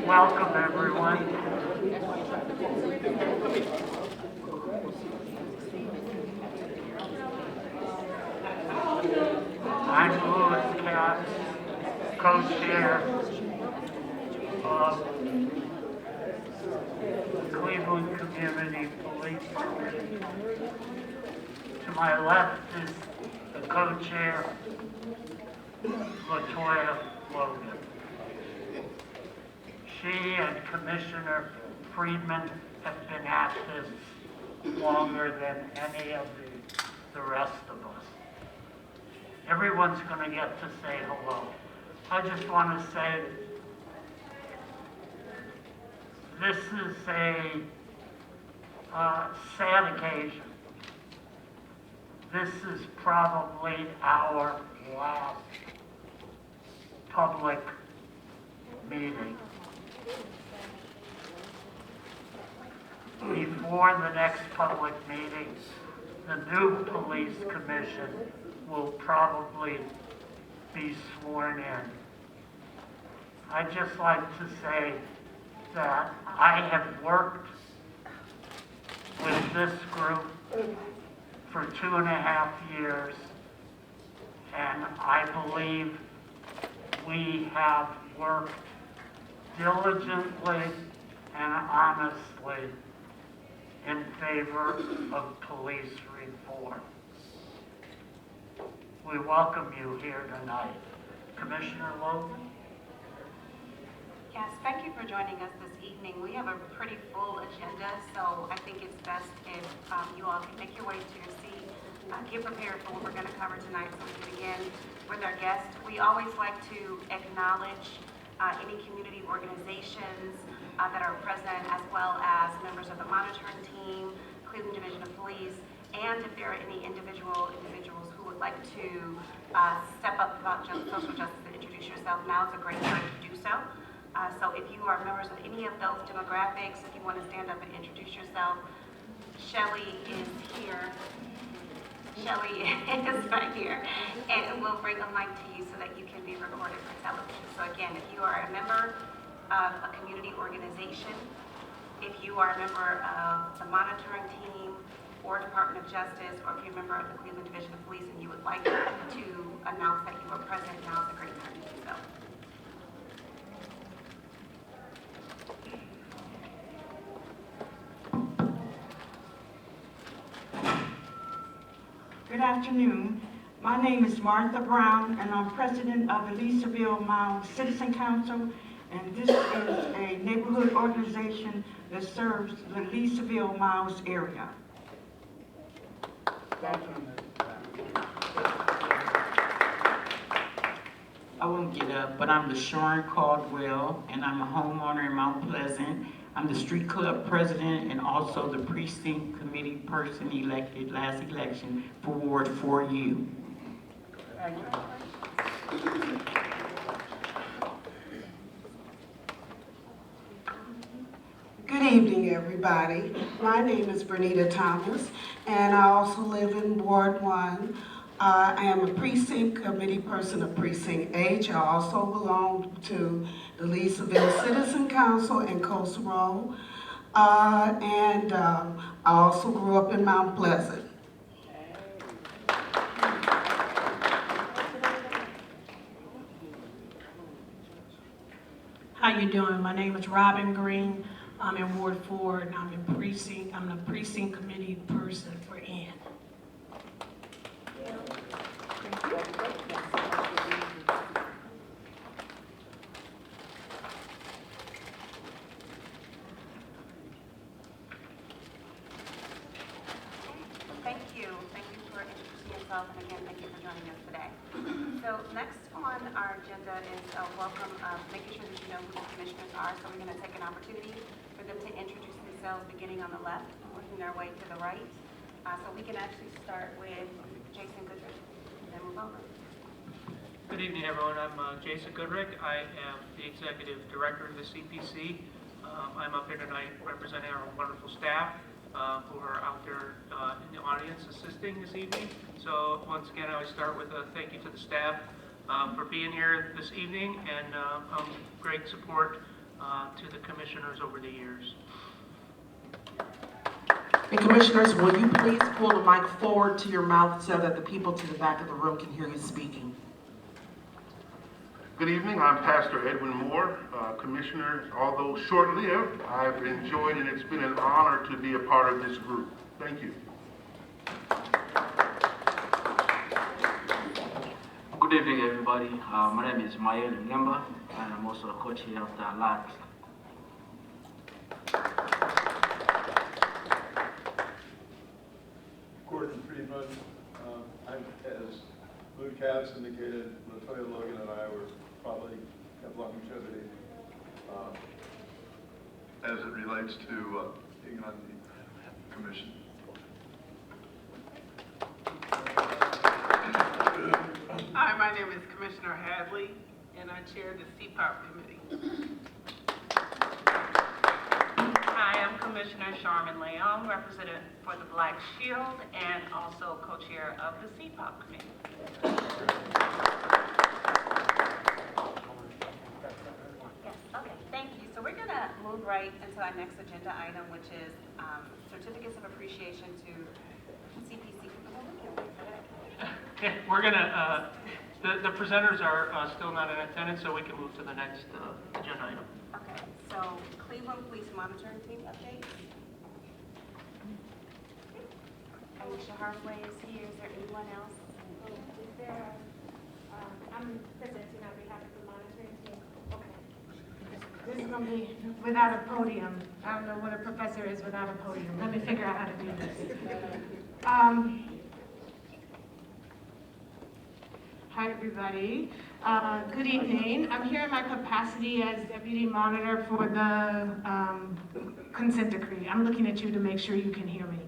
Welcome, everyone. I'm Louis Katz, co-chair of Cleveland Community Police Commission. To my left is the co-chair, LaToya Logan. She and Commissioner Friedman have been at this longer than any of the rest of us. Everyone's going to get to say hello. I just want to say this is a sad occasion. This is probably our last public meeting. Before the next public meeting, the new police commission will probably be sworn in. I'd just like to say that I have worked with this group for 2.5 years, and I believe we have worked diligently and honestly in favor of police reform. We welcome you here tonight. Commissioner Logan? Yes, thank you for joining us this evening. We have a pretty full agenda, so I think it's best if you all can make your way to your seat, get prepared for what we're going to cover tonight so we can begin with our guests. We always like to acknowledge any community organizations that are present, as well as members of the monitoring team, Cleveland Division of Police, and if there are any individuals who would like to step up about social justice and introduce yourself, now is a great time to do so. So if you are members of any of those demographics, if you want to stand up and introduce yourself, Shelly is here. Shelly is right here, and we'll bring a mic to you so that you can be recorded for television. So again, if you are a member of a community organization, if you are a member of the monitoring team or Department of Justice, or if you're a member of the Cleveland Division of Police and you would like to announce that you are present, now is a great time to do so. Good afternoon. My name is Martha Brown, and I'm president of the Leesville Mound Citizen Council, and this is a neighborhood organization that serves the Leesville Mound area. I won't get up, but I'm LaShawn Caldwell, and I'm a homeowner in Mount Pleasant. I'm the street club president and also the precinct committee person elected last election for Ward 4U. Thank you. Good evening, everybody. My name is Bernita Thomas, and I also live in Ward 1. I am a precinct committee person of Precinct H. I also belong to the Leesville Citizen Council in Coast Road, and I also grew up in Mount Pleasant. How you doing? My name is Robin Green. I'm in Ward 4, and I'm the precinct committee person for N. Thank you. Thank you for introducing yourself, and again, thank you for joining us today. So next on our agenda is a welcome of making sure that you know who the commissioners are. So we're going to take an opportunity for them to introduce themselves, beginning on the left, working their way to the right. So we can actually start with Jason Goodrich, and then move over. Good evening, everyone. I'm Jason Goodrick. I am the Executive Director of the CPC. I'm up here tonight representing our wonderful staff who are out there in the audience assisting this evening. So once again, I would start with a thank you to the staff for being here this evening, and great support to the commissioners over the years. And Commissioners, will you please pull the mic forward to your mouth so that the people to the back of the room can hear you speaking? Good evening, I'm Pastor Edwin Moore. Commissioner, although short-lived, I've enjoyed and it's been an honor to be a part of this group. Thank you. Good evening, everybody. My name is Mael Ngemba, and I'm also the co-chair of the LAT. Gordon Friedman, as Luke Katz indicated, Latoya Logan and I were probably have longevity as it relates to being on the commission. Hi, my name is Commissioner Hadley, and I chair the CPOP committee. Hi, I'm Commissioner Charmin Leon, representative for the Black Shield and also co-chair of the CPOP committee. Yes, okay, thank you. So we're gonna move right into our next agenda item, which is certificates of appreciation to CPC. Okay, we're gonna, the presenters are still not in attendance, so we can move to the next agenda item. Okay, so Cleveland Police Monitoring Team update. Alicia Harfway is here. Is there anyone else? I'm presenting on behalf of the monitoring team. Okay. This is going to be without a podium. I don't know what a professor is without a podium. Let me figure out how to do this. Hi, everybody. Good evening. I'm here in my capacity as deputy monitor for the consent decree. I'm looking at you to make sure you can hear me.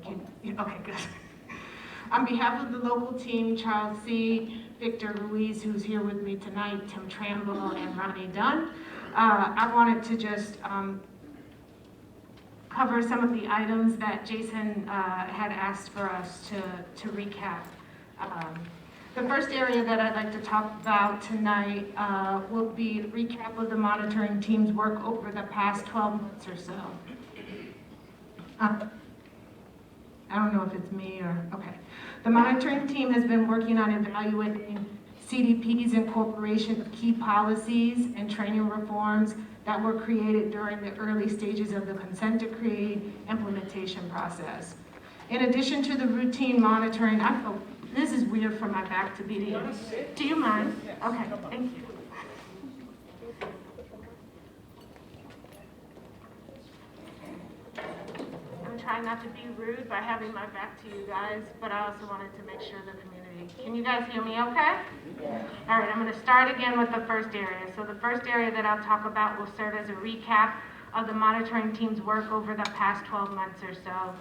Okay, good. On behalf of the local team, Charles C., Victor Ruiz, who's here with me tonight, Tim Tramble, and Ronnie Dunn, I wanted to just cover some of the items that Jason had asked for us to recap. The first area that I'd like to talk about tonight will be a recap of the monitoring team's work over the past 12 months or so. I don't know if it's me or, okay. The monitoring team has been working on evaluating CDP's incorporation of key policies and training reforms that were created during the early stages of the consent decree implementation process. In addition to the routine monitoring, this is weird for my back to be to you. Do you mind? Okay, thank you. I'm trying not to be rude by having my back to you guys, but I also wanted to make sure the community. Can you guys hear me okay? Yeah. All right, I'm going to start again with the first area. So the first area that I'll talk about will serve as a recap of the monitoring team's work over the past 12 months or so.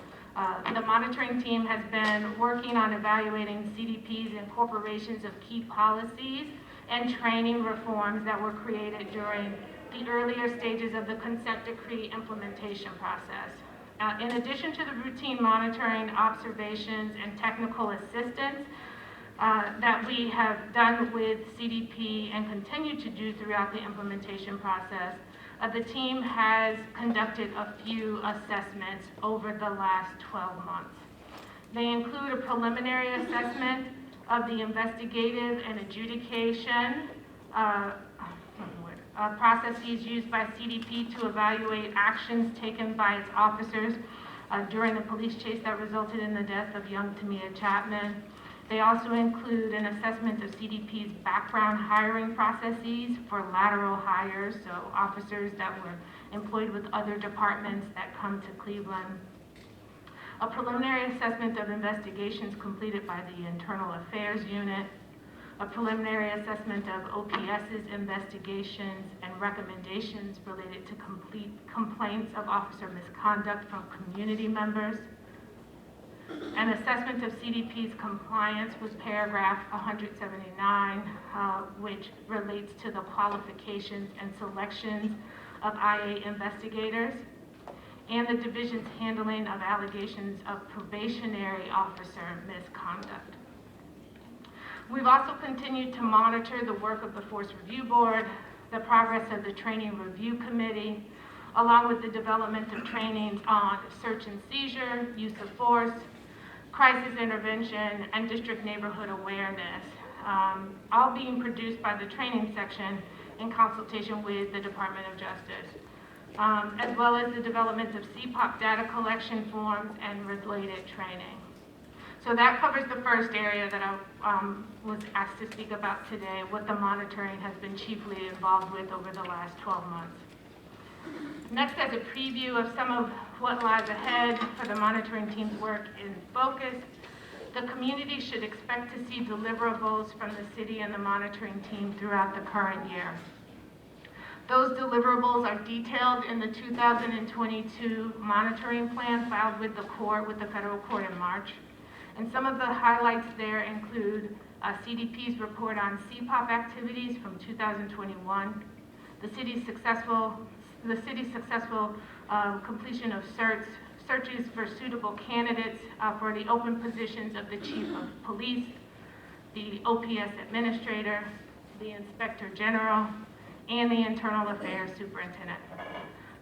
The monitoring team has been working on evaluating CDP's incorporations of key policies and training reforms that were created during the earlier stages of the consent decree implementation process. In addition to the routine monitoring, observations, and technical assistance that we have done with CDP and continue to do throughout the implementation process, the team has conducted a few assessments over the last 12 months. They include a preliminary assessment of the investigative and adjudication processes used by CDP to evaluate actions taken by its officers during the police chase that resulted in the death of young Tamia Chapman. They also include an assessment of CDP's background hiring processes for lateral hires, so officers that were employed with other departments that come to Cleveland. A preliminary assessment of investigations completed by the Internal Affairs Unit. A preliminary assessment of OPS's investigations and recommendations related to complaints of officer misconduct from community members. An assessment of CDP's compliance with paragraph 179, which relates to the qualifications and selections of IA investigators, and the division's handling of allegations of probationary officer misconduct. We've also continued to monitor the work of the Force Review Board, the progress of the Training Review Committee, along with the development of trainings on search and seizure, use of force, crisis intervention, and district neighborhood awareness, all being produced by the training section in consultation with the Department of Justice, as well as the development of CPOP data collection forms and related training. So that covers the first area that I was asked to speak about today, what the monitoring has been chiefly involved with over the last 12 months. Next, as a preview of some of what lies ahead for the monitoring team's work in focus, the community should expect to see deliverables from the city and the monitoring team throughout the current year. Those deliverables are detailed in the 2022 monitoring plan filed with the court, with the federal court in March. And some of the highlights there include CDP's report on CPOP activities from 2021, the city's successful completion of searches for suitable candidates for the open positions of the Chief of Police, the OPS Administrator, the Inspector General, and the Internal Affairs Superintendent.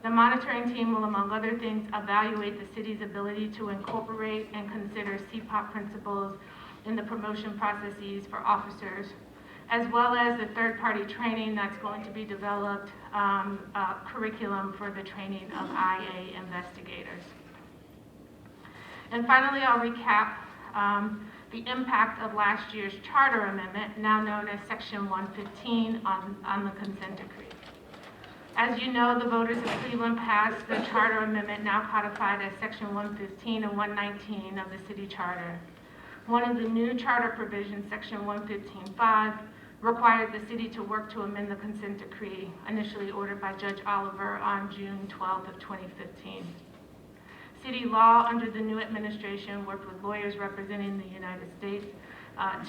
The monitoring team will, among other things, evaluate the city's ability to incorporate and consider CPOP principles in the promotion processes for officers, as well as the third-party training that's going to be developed, curriculum for the training of IA investigators. And finally, I'll recap the impact of last year's charter amendment, now known as Section 115 on the consent decree. As you know, the voters of Cleveland passed the charter amendment, now codified as Section 115 and 119 of the city charter. One of the new charter provisions, Section 115.5, required the city to work to amend the consent decree, initially ordered by Judge Oliver on June 12th of 2015. City law under the new administration worked with lawyers representing the United States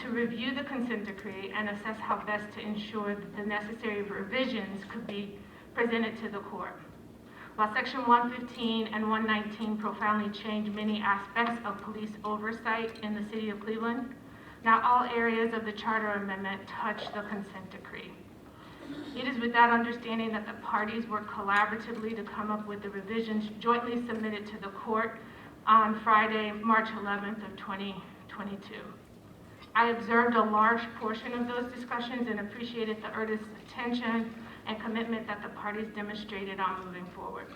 to review the consent decree and assess how best to ensure that the necessary revisions could be presented to the court. While Section 115 and 119 profoundly changed many aspects of police oversight in the city of Cleveland, now all areas of the charter amendment touch the consent decree. It is with that understanding that the parties worked collaboratively to come up with the revisions jointly submitted to the court on Friday, March 11th of 2022. I observed a large portion of those discussions and appreciated the earnest attention and commitment that the parties demonstrated on moving forward.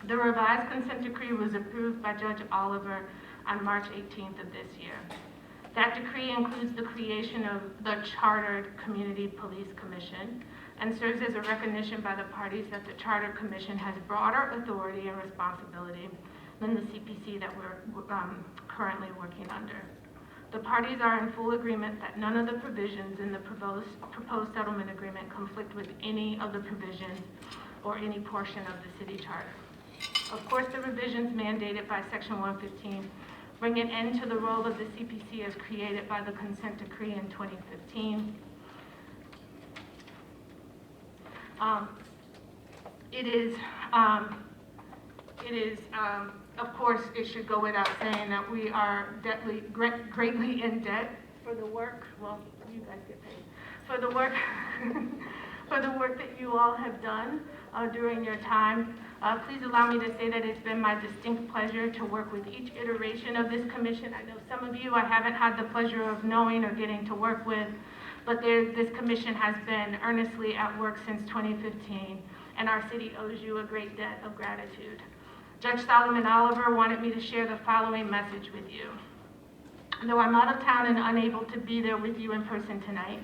The revised consent decree was approved by Judge Oliver on March 18th of this year. That decree includes the creation of the Chartered Community Police Commission and serves as a recognition by the parties that the Charter Commission has broader authority and responsibility than the CPC that we're currently working under. The parties are in full agreement that none of the provisions in the proposed settlement agreement conflict with any of the provisions or any portion of the city charter. Of course, the revisions mandated by Section 115 bring an end to the role of the CPC as created by the consent decree in 2015. Of course, it should go without saying that we are greatly in debt for the work, well, you guys get paid, for the work, for the work that you all have done during your time. Please allow me to say that it's been my distinct pleasure to work with each iteration of this commission. I know some of you I haven't had the pleasure of knowing or getting to work with, but this commission has been earnestly at work since 2015, and our city owes you a great debt of gratitude. Judge Solomon Oliver wanted me to share the following message with you. Though I'm out of town and unable to be there with you in person tonight,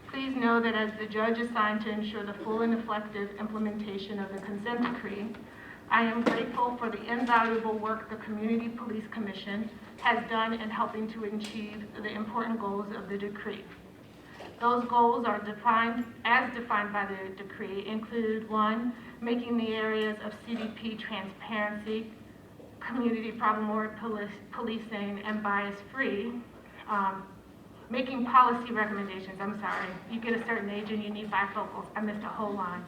please know that as the judge assigned to ensure the full and effective implementation of the consent decree, I am grateful for the invaluable work the Community Police Commission has done in helping to achieve the important goals of the decree. Those goals are defined by the decree include: 1, making the areas of CDP transparency, community problem-oriented policing, and bias-free, making policy recommendations. I'm sorry, you get a certain age and you need bifocals. I missed a whole line.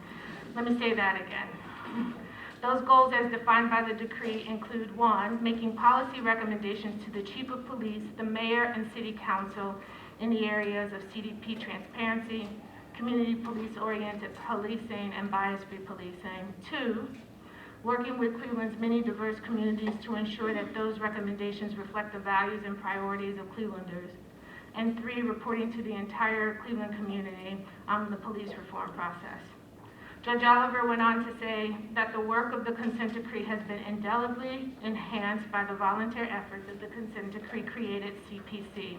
Let me say that again. Those goals as defined by the decree include: 1, making policy recommendations to the Chief of Police, the Mayor, and City Council in the areas of CDP transparency, community police-oriented policing and bias-free policing. 2, working with Cleveland's many diverse communities to ensure that those recommendations reflect the values and priorities of Clevelanders. And 3, reporting to the entire Cleveland community on the police reform process. Judge Oliver went on to say that the work of the consent decree has been indelibly enhanced by the volunteer efforts of the consent decree created CPC.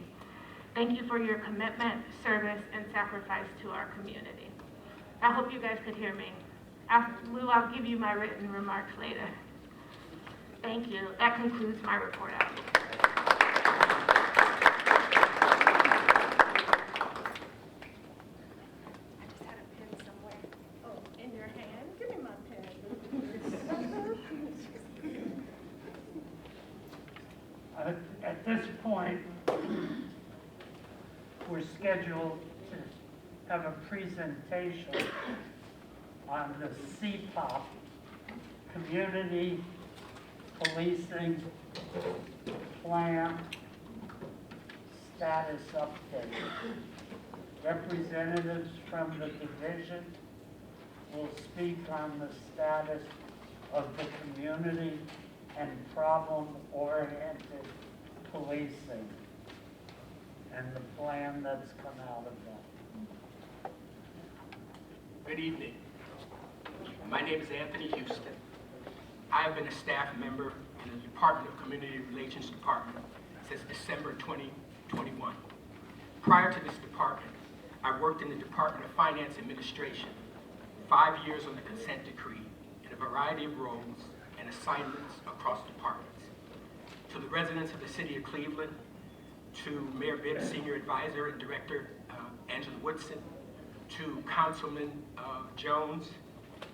Thank you for your commitment, service, and sacrifice to our community. I hope you guys could hear me. Lou, I'll give you my written remarks later. Thank you. That concludes my report out. At this point, we're scheduled to have a presentation on the CPOP, Community Policing Plan Status Update. Representatives from the division will speak on the status of the community and problem-oriented policing and the plan that's come out of that. Good evening. My name is Anthony Houston. I have been a staff member in the Department of Community Relations Department since December 2021. Prior to this department, I worked in the Department of Finance Administration, 5 years on the consent decree in a variety of roles and assignments across departments. To the residents of the city of Cleveland, to Mayor Bibb's Senior Advisor and Director Angela Woodson, to Councilman Jones,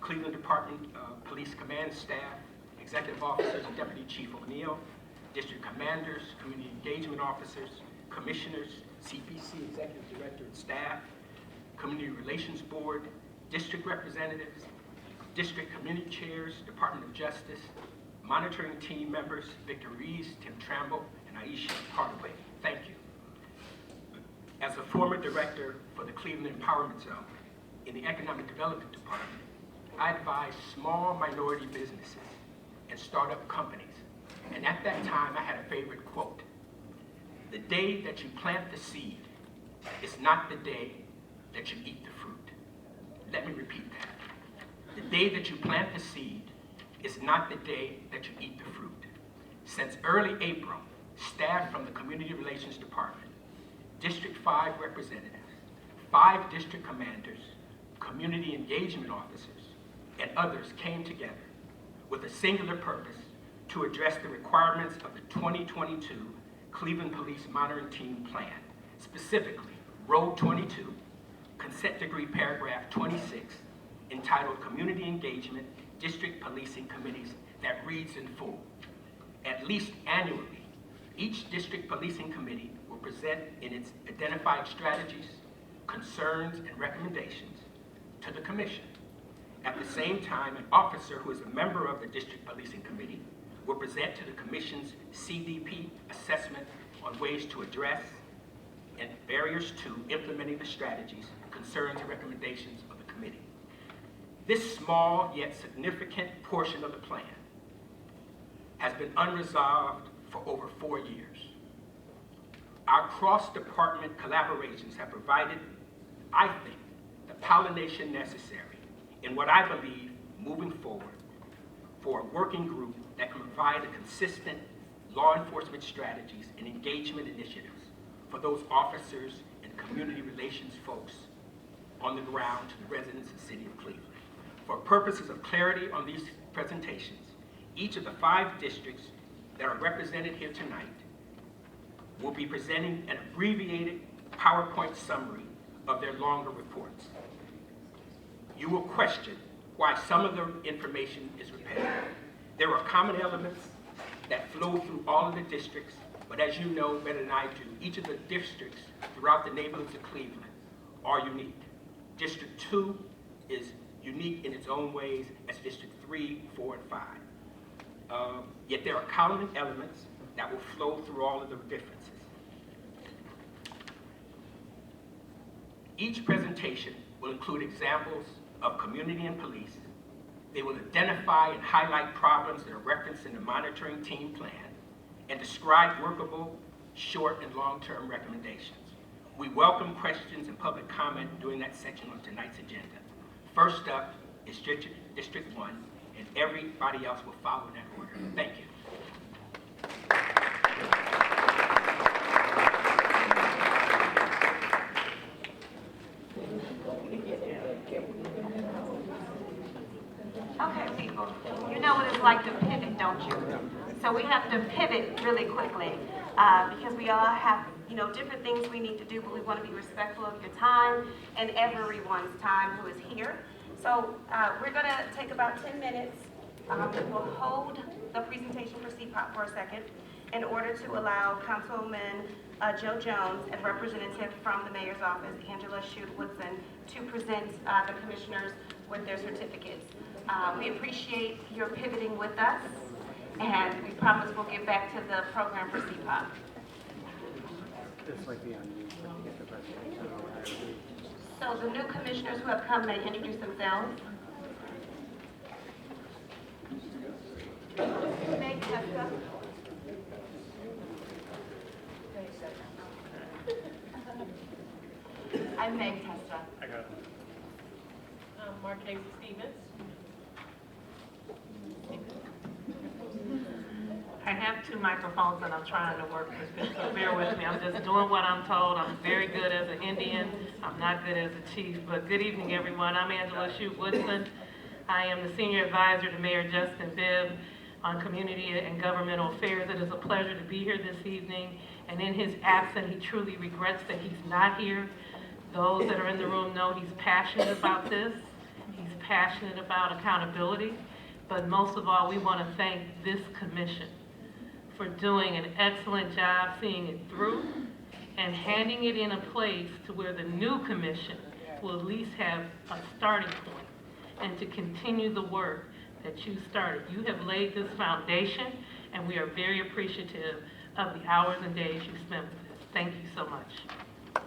Cleveland Department Police Command staff, Executive Officers and Deputy Chief O'Neill, District Commanders, Community Engagement Officers, Commissioners, CPC Executive Director and staff, Community Relations Board, District Representatives, District Community Chairs, Department of Justice, monitoring team members, Victor Rees, Tim Tramble, and Aisha Hardaway. Thank you. As a former director for the Cleveland Empowerment Zone in the Economic Development Department, I advise small minority businesses and startup companies. And at that time, I had a favorite quote. The day that you plant the seed is not the day that you eat the fruit. Let me repeat that. The day that you plant the seed is not the day that you eat the fruit. Since early April, staff from the Community Relations Department, District 5 representatives, 5 district commanders, community engagement officers, and others came together with a singular purpose to address the requirements of the 2022 Cleveland Police Monitoring Team Plan, specifically Road 22, Consent Decree Paragraph 26, entitled Community Engagement District Policing Committees, that reads in full. At least annually, each district policing committee will present in its identified strategies, concerns, and recommendations to the commission. At the same time, an officer who is a member of the district policing committee will present to the commission's CDP assessment on ways to address and barriers to implementing the strategies, concerns, and recommendations of the committee. This small yet significant portion of the plan has been unresolved for over 4 years. Our cross-department collaborations have provided, I think, the pollination necessary in what I believe moving forward for a working group that can provide a consistent law enforcement strategies and engagement initiatives for those officers and community relations folks on the ground to the residents of the city of Cleveland. For purposes of clarity on these presentations, each of the 5 districts that are represented here tonight will be presenting an abbreviated PowerPoint summary of their longer reports. You will question why some of the information is repetitive. There are common elements that flow through all of the districts, but as you know better than I do, each of the districts throughout the neighborhoods of Cleveland are unique. District 2 is unique in its own ways as District 3, 4, and 5. Yet there are common elements that will flow through all of the differences. Each presentation will will include examples of community and police. They will identify and highlight problems that are referenced in the monitoring team plan and describe workable short and long-term recommendations. We welcome questions and public comment during that section on tonight's agenda. First up is District 1, and everybody else will follow in that order. Thank you. Okay, people, you know what it's like to pivot, don't you? So we have to pivot really quickly because we all have, different things we need to do, but we want to be respectful of your time and everyone's time who is here. So we're going to take about 10 minutes. We'll hold the presentation for CPOP for a second in order to allow Councilman Joe Jones and representative from the mayor's office, Angela Shute-Woodson, to present the commissioners with their certificates. We appreciate your pivoting with us, and we promise we'll get back to the program for CPOP. So the new commissioners who have come may introduce themselves. Meg Tessa. I'm Meg Tessa. I got it. Marquez Stevens. I have 2 microphones and I'm trying to work with this, so bear with me. I'm just doing what I'm told. I'm very good as an Indian. I'm not good as a chief, but good evening, everyone. I'm Angela Shute-Woodson. I am the Senior Advisor to Mayor Justin Bibb on Community and Governmental Affairs. It is a pleasure to be here this evening, and in his absence, he truly regrets that he's not here. Those that are in the room know he's passionate about this. He's passionate about accountability, but most of all, we want to thank this commission for doing an excellent job seeing it through and handing it in a place to where the new commission will at least have a starting point and to continue the work that you started. You have laid this foundation, and we are very appreciative of the hours and days you spent with us. Thank you so much. So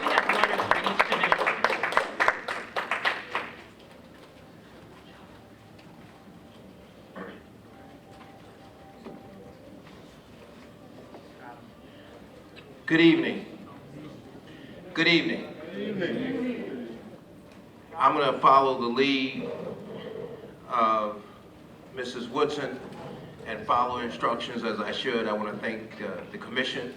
we have letters for each commissioner. Good evening. Good evening. I'm going to follow the lead of Mrs. Woodson and follow instructions as I should. I want to thank the commission.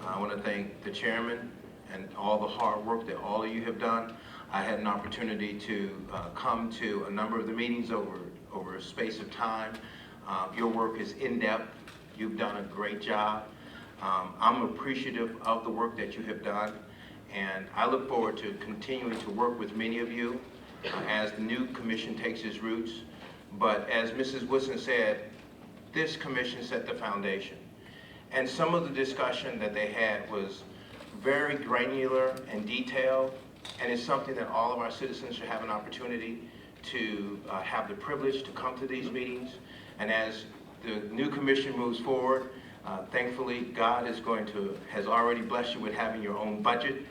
I want to thank the chairman and all the hard work that all of you have done. I had an opportunity to come to a number of the meetings over a space of time. Your work is in-depth. You've done a great job. I'm appreciative of the work that you have done, and I look forward to continuing to work with many of you as the new commission takes its roots. But as Mrs. Woodson said, this commission set the foundation. And some of the discussion that they had was very granular and detailed, and it's something that all of our citizens should have an opportunity to have the privilege to come to these meetings. And as the new commission moves forward, thankfully, God has already blessed you with having your own budget,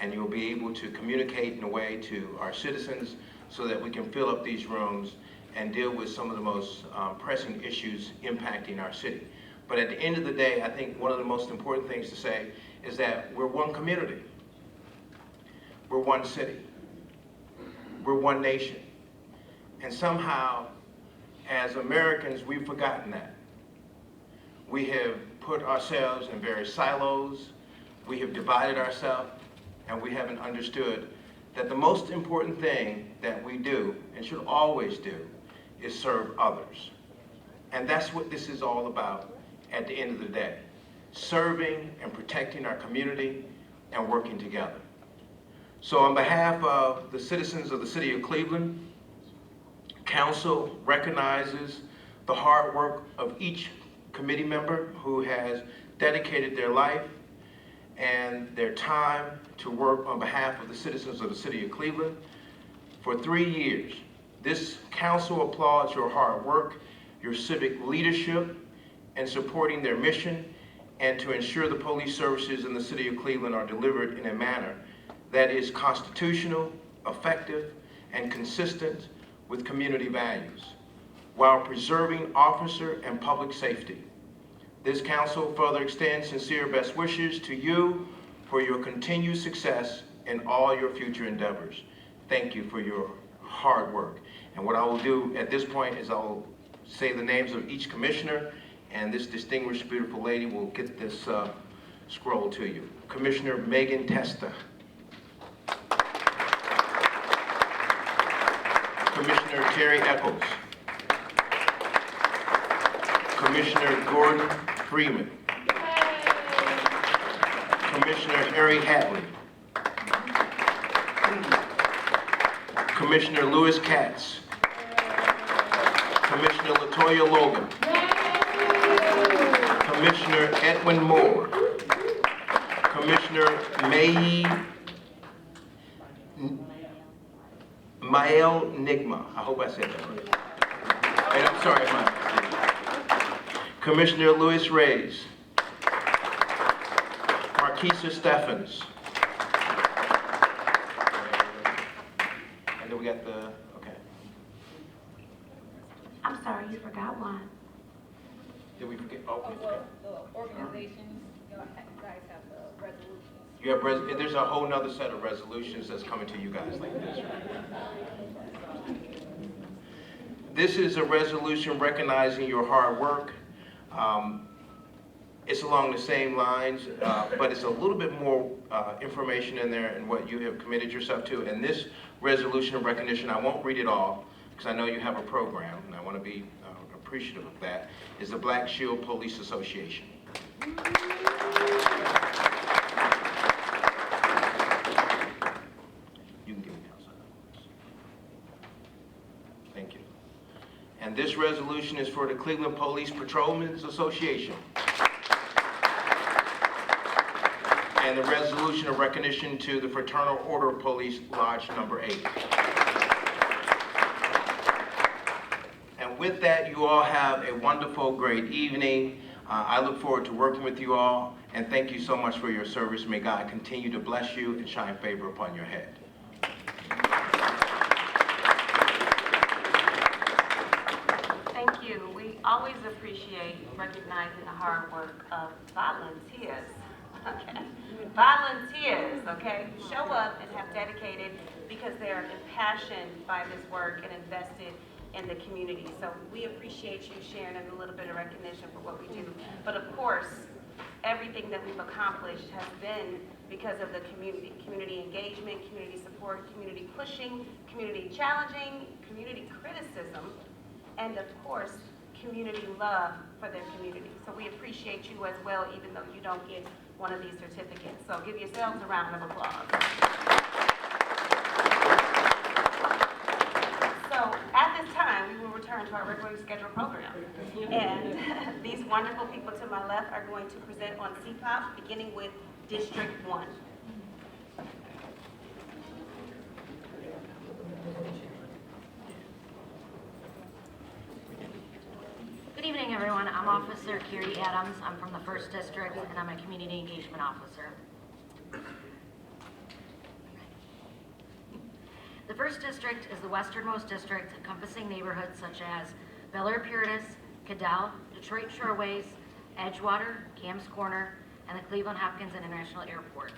and you'll be able to communicate in a way to our citizens so that we can fill up these rooms and deal with some of the most pressing issues impacting our city. But at the end of the day, I think one of the most important things to say is that we're one community. We're one city. We're one nation. And somehow, as Americans, we've forgotten that. We have put ourselves in various silos, we have divided ourselves, and we haven't understood that the most important thing that we do, and should always do, is serve others. And that's what this is all about at the end of the day. Serving and protecting our community and working together. So on behalf of the citizens of the city of Cleveland, council recognizes the hard work of each committee member who has dedicated their life and their time to work on behalf of the citizens of the city of Cleveland for 3 years. This council applauds your hard work, your civic leadership, and supporting their mission, and to ensure the police services in the city of Cleveland are delivered in a manner that is constitutional, effective, and consistent with community values, while preserving officer and public safety. This council further extends sincere best wishes to you for your continued success in all your future endeavors. Thank you for your hard work. And what I will do at this point is I'll say the names of each commissioner, and this distinguished, beautiful lady will get this scroll to you. Commissioner Megan Testa. Commissioner Terry Eccles. Commissioner Gordon Freeman. Commissioner Harry Hatley. Commissioner Lewis Katz. Commissioner Latoya Logan. Commissioner Edwin Moore. Commissioner Mael Nigma. I hope I said that right. And I'm sorry, Commissioner Luis Reyes. Marquisa Steffens. And then we got the, okay. I'm sorry, you forgot one. Did we forget? Oh, we forgot. The organizations, you guys have the resolutions. You have there's a whole nother set of resolutions that's coming to you guys like this, right? This is a resolution recognizing your hard work. It's along the same lines, but it's a little bit more information in there and what you have committed yourself to. And this resolution of recognition, I won't read it all because I know you have a program and I want to be appreciative of that, is the Black Shield Police Association. You can give me council. Thank you. And this resolution is for the Cleveland Police Patrolmen's Association. And the resolution of recognition to the Fraternal Order of Police Lodge number 8. And with that, you all have a wonderful, great evening. I look forward to working with you all, and thank you so much for your service. May God continue to bless you and shine favor upon your head. Thank you. We always appreciate recognizing the hard work of volunteers. Okay. Volunteers, okay, show up and have dedicated because they're impassioned by this work and invested in the community. So we appreciate you sharing a little bit of recognition for what we do. But of course, everything that we've accomplished has been because of the community engagement, community support, community pushing, community challenging, community criticism, and of course, community love for their community. So we appreciate you as well, even though you don't get one of these certificates. So give yourselves a round of applause. So at this time, we will return to our regularly scheduled program. And these wonderful people to my left are going to present on CPOP, beginning with District 1. Good evening, everyone. I'm Officer Kiri Adams. I'm from the 1st District, and I'm a Community Engagement Officer. The 1st District is the westernmost district encompassing neighborhoods such as Bel Air Puritas, Cadell, Detroit Shoreways, Edgewater, Cam's Corner, and the Cleveland Hopkins International Airport.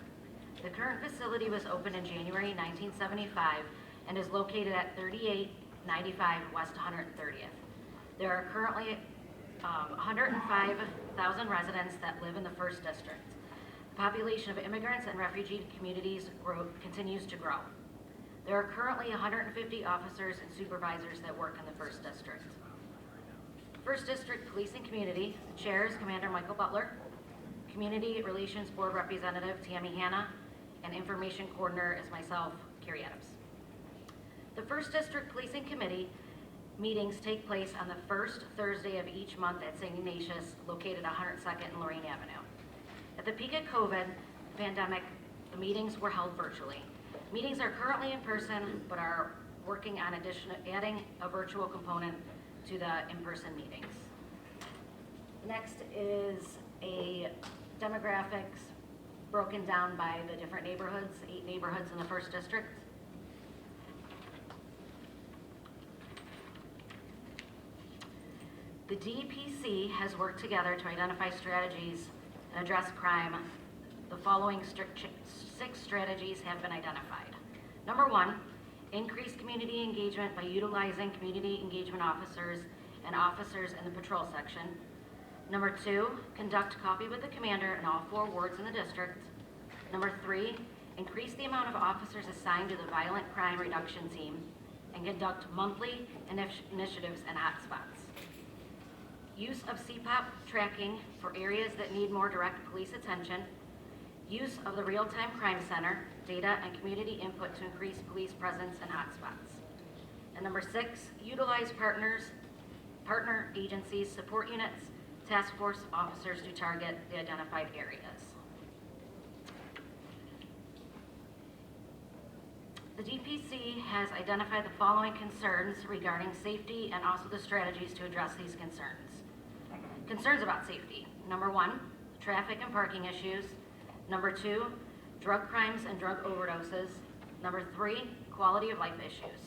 The current facility was opened in January 1975 and is located at 3895 West 130th. There are currently 105,000 residents that live in the 1st District. The population of immigrants and refugee communities continues to grow. There are currently 150 officers and supervisors that work in the 1st District. 1st District Policing Committee, the chair is Commander Michael Butler, Community Relations Board Representative Tammy Hanna, and Information Coordinator is myself, Kiri Adams. The 1st District Policing Committee meetings take place on the first Thursday of each month at St. Ignatius, located 102nd and Lorraine Avenue. At the peak of COVID pandemic, the meetings were held virtually. Meetings are currently in person, but are working on adding a virtual component to the in-person meetings. Next is a demographics broken down by the different neighborhoods, 8 neighborhoods in the first district. The DPC has worked together to identify strategies and address crime. The following 6 strategies have been identified. Number 1, increase community engagement by utilizing community engagement officers and officers in the patrol section. Number 2, conduct coffee with the commander in all 4 wards in the district. Number 3, increase the amount of officers assigned to the violent crime reduction team and conduct monthly initiatives and hotspots. Use of CPOP tracking for areas that need more direct police attention. Use of the real-time crime center, data and community input to increase police presence in hotspots. And number 6, utilize partner agencies, support units, task force officers to target the identified areas. The DPC has identified the following concerns regarding safety and also the strategies to address these concerns. Concerns about safety. Number 1, traffic and parking issues. Number 2, drug crimes and drug overdoses. Number 3, quality of life issues.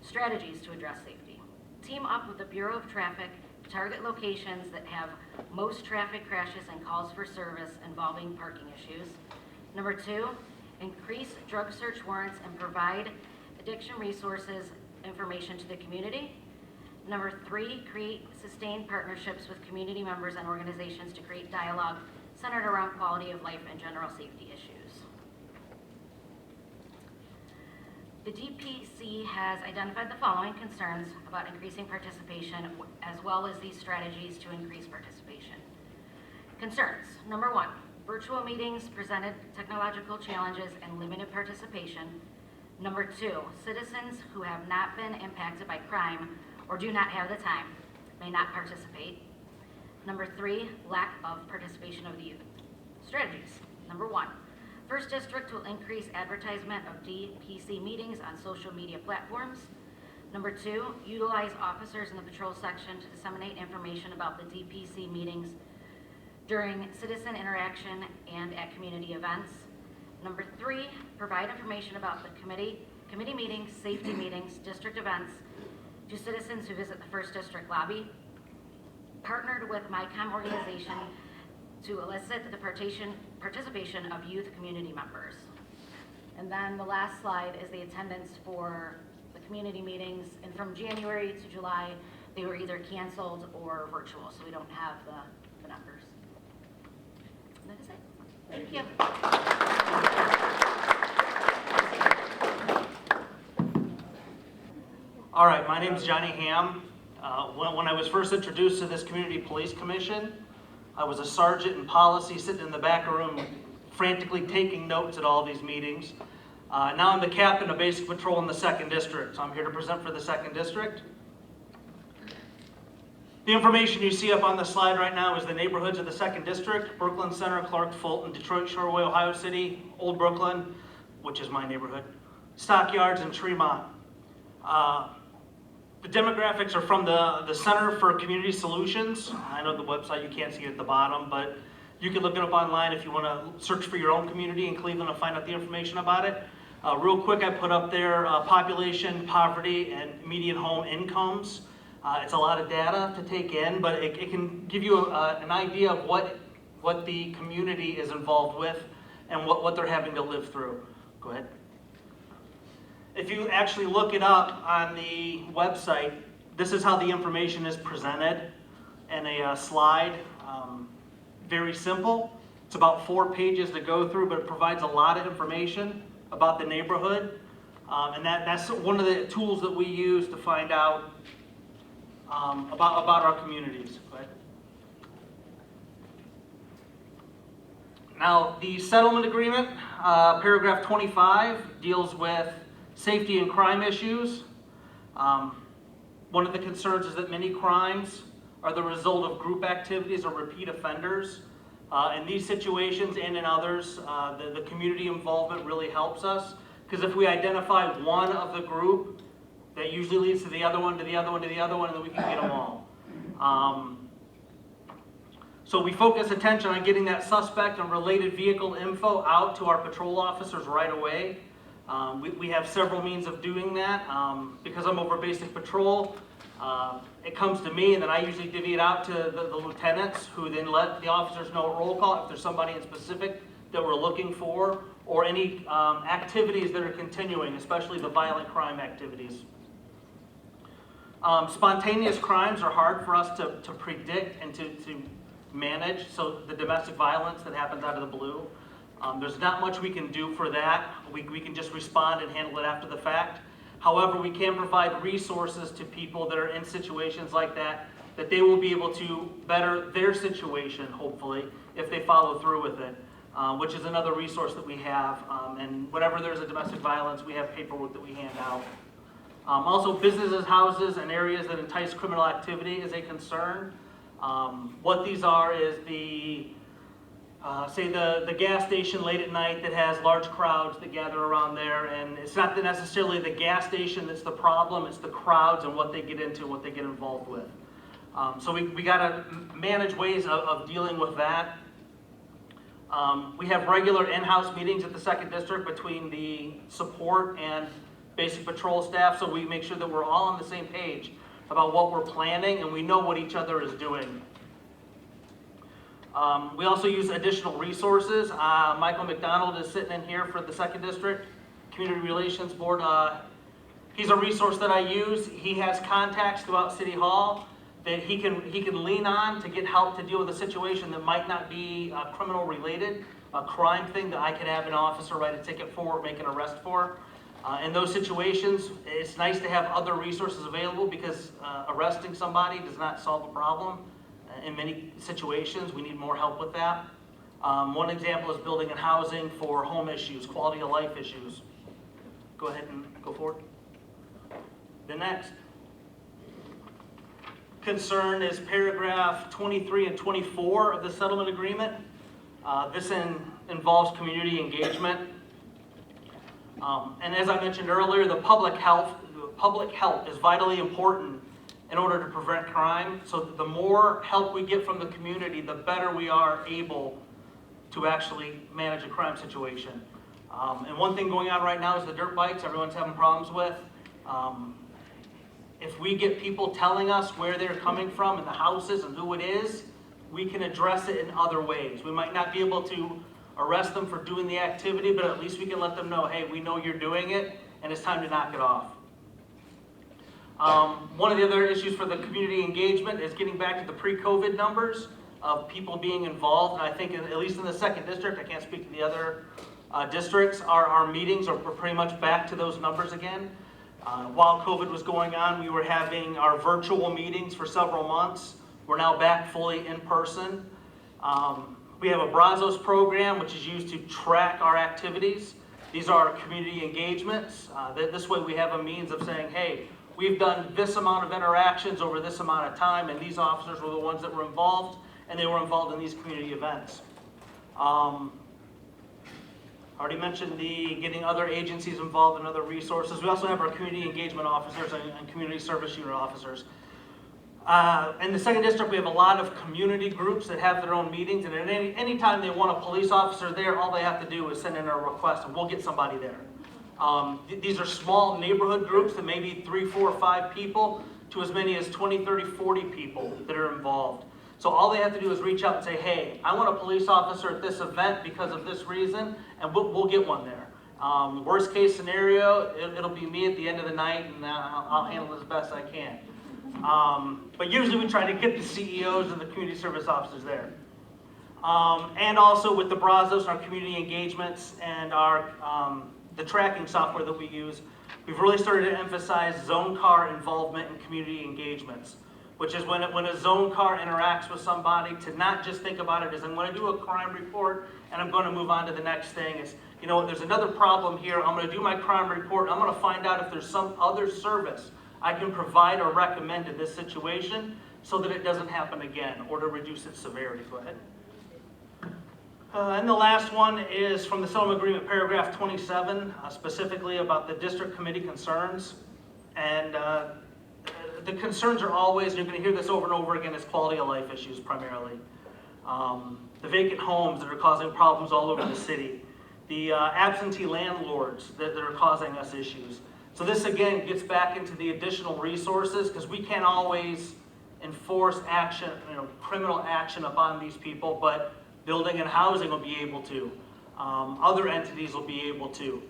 Strategies to address safety. Team up with the Bureau of Traffic to target locations that have most traffic crashes and calls for service involving parking issues. Number 2, increase drug search warrants and provide addiction resources information to the community. Number 3, create sustained partnerships with community members and organizations to create dialogue centered around quality of life and general safety issues. The DPC has identified the following concerns about increasing participation as well as these strategies to increase participation. Concerns. Number 1, virtual meetings presented technological challenges and limited participation. Number 2, citizens who have not been impacted by crime or do not have the time may not participate. Number 3, lack of participation of the youth. Strategies. Number 1, First District will increase advertisement of DPC meetings on social media platforms. Number 2, utilize officers in the patrol section to disseminate information about the DPC meetings during citizen interaction and at community events. Number 3, provide information about the committee meetings, safety meetings, district events to citizens who visit the First District lobby. Partnered with MyCom organization to elicit the participation of youth community members. And then the last slide is the attendance for the community meetings. And from January to July, they were either canceled or virtual, so we don't have the numbers. And that is it. Thank you. All right, my name is Johnny Ham. When I was first introduced to this Community Police Commission, I was a sergeant in policy sitting in the back of the room frantically taking notes at all these meetings. Now I'm the captain of basic patrol in the 2nd District, so I'm here to present for the 2nd District. The information you see up on the slide right now is the neighborhoods of the 2nd District: Brooklyn Center, Clark, Fulton, Detroit, Shoreway, Ohio City, Old Brooklyn, which is my neighborhood, Stockyards, and Tremont. The demographics are from the Center for Community Solutions. I know the website, you can't see it at the bottom, but you can look it up online if you want to search for your own community in Cleveland and find out the information about it. Real quick, I put up there population, poverty, and median home incomes. It's a lot of data to take in, but it can give you an idea of what the community is involved with and what they're having to live through. Go ahead. If you actually look it up on the website, this is how the information is presented in a slide. Very simple. It's about 4 pages to go through, but it provides a lot of information about the neighborhood. And that's one of the tools that we use to find out about our communities. Go ahead. Now, the settlement agreement, paragraph 25, deals with safety and crime issues. One of the concerns is that many crimes are the result of group activities or repeat offenders. In these situations and in others, the community involvement really helps us, because if we identify one of the group, that usually leads to the other one, to the other one, to the other one, and then we can get them all. So we focus attention on getting that suspect and related vehicle info out to our patrol officers right away. We have several means of doing that. Because I'm over basic patrol, it comes to me, and then I usually divvy it out to the lieutenants, who then let the officers know at roll call if there's somebody in specific that we're looking for, or any activities that are continuing, especially the violent crime activities. Spontaneous crimes are hard for us to predict and to manage, so the domestic violence that happens out of the blue. There's not much we can do for that. We can just respond and handle it after the fact. However, we can provide resources to people that are in situations like that they will be able to better their situation, hopefully, if they follow through with it, which is another resource that we have. And whenever there's a domestic violence, we have paperwork that we hand out. Also, businesses, houses, and areas that entice criminal activity is a concern. What these are is say the gas station late at night that has large crowds that gather around there, and it's not necessarily the gas station that's the problem, it's the crowds and what they get into, what they get involved with. So we gotta manage ways of dealing with that. We have regular in-house meetings at the 2nd District between the support and basic patrol staff, so we make sure that we're all on the same page about what we're planning and we know what each other is doing. We also use additional resources. Michael McDonald is sitting in here for the 2nd District Community Relations Board. He's a resource that I use. He has contacts throughout City Hall that he can lean on to get help to deal with a situation that might not be criminal related, a crime thing that I could have an officer write a ticket for or make an arrest for. In those situations, it's nice to have other resources available, because arresting somebody does not solve the problem. In many situations, we need more help with that. One example is building and housing for home issues, quality of life issues. Go ahead and go forward. The next concern is paragraph 23 and 24 of the settlement agreement. This involves community engagement. And as I mentioned earlier, the public health is vitally important in order to prevent crime. So the more help we get from the community, the better we are able to actually manage a crime situation. And one thing going on right now is the dirt bikes everyone's having problems with. If we get people telling us where they're coming from and the houses and who it is, we can address it in other ways. We might not be able to arrest them for doing the activity, but at least we can let them know, hey, we know you're doing it, and it's time to knock it off. One of the other issues for the community engagement is getting back to the pre-COVID numbers of people being involved. And I think at least in the 2nd District, I can't speak to the other districts, our meetings are pretty much back to those numbers again. While COVID was going on, we were having our virtual meetings for several months. We're now back fully in person. We have a Brazos program, which is used to track our activities. These are our community engagements. This way we have a means of saying, hey, we've done this amount of interactions over this amount of time, and these officers were the ones that were involved, and they were involved in these community events. Already mentioned getting other agencies involved and other resources. We also have our community engagement officers and community service unit officers. In the 2nd District, we have a lot of community groups that have their own meetings, and at any time they want a police officer there, all they have to do is send in a request and we'll get somebody there. These are small neighborhood groups that may be 3, 4, 5 people to as many as 20, 30, 40 people that are involved. So all they have to do is reach out and say, hey, I want a police officer at this event because of this reason, and we'll get one there. Worst case scenario, it'll be me at the end of the night, and I'll handle it as best I can. But usually we try to get the CEOs and the community service officers there. And also with the Brazos, our community engagements, and our the tracking software that we use, we've really started to emphasize zone car involvement in community engagements, which is when a zone car interacts with somebody, to not just think about it as I'm going to do a crime report and I'm going to move on to the next thing. It's, you know, there's another problem here. I'm going to do my crime report. I'm going to find out if there's some other service I can provide or recommend in this situation so that it doesn't happen again, or to reduce its severity. Go ahead. And the last one is from the settlement agreement, paragraph 27, specifically about the district committee concerns. And the concerns are always, and you're going to hear this over and over again, is quality of life issues primarily. the vacant homes that are causing problems all over the city, the absentee landlords that are causing us issues. So this again gets back into the additional resources, because we can't always enforce action, criminal action upon these people, but building and housing will be able to. Other entities will be able to.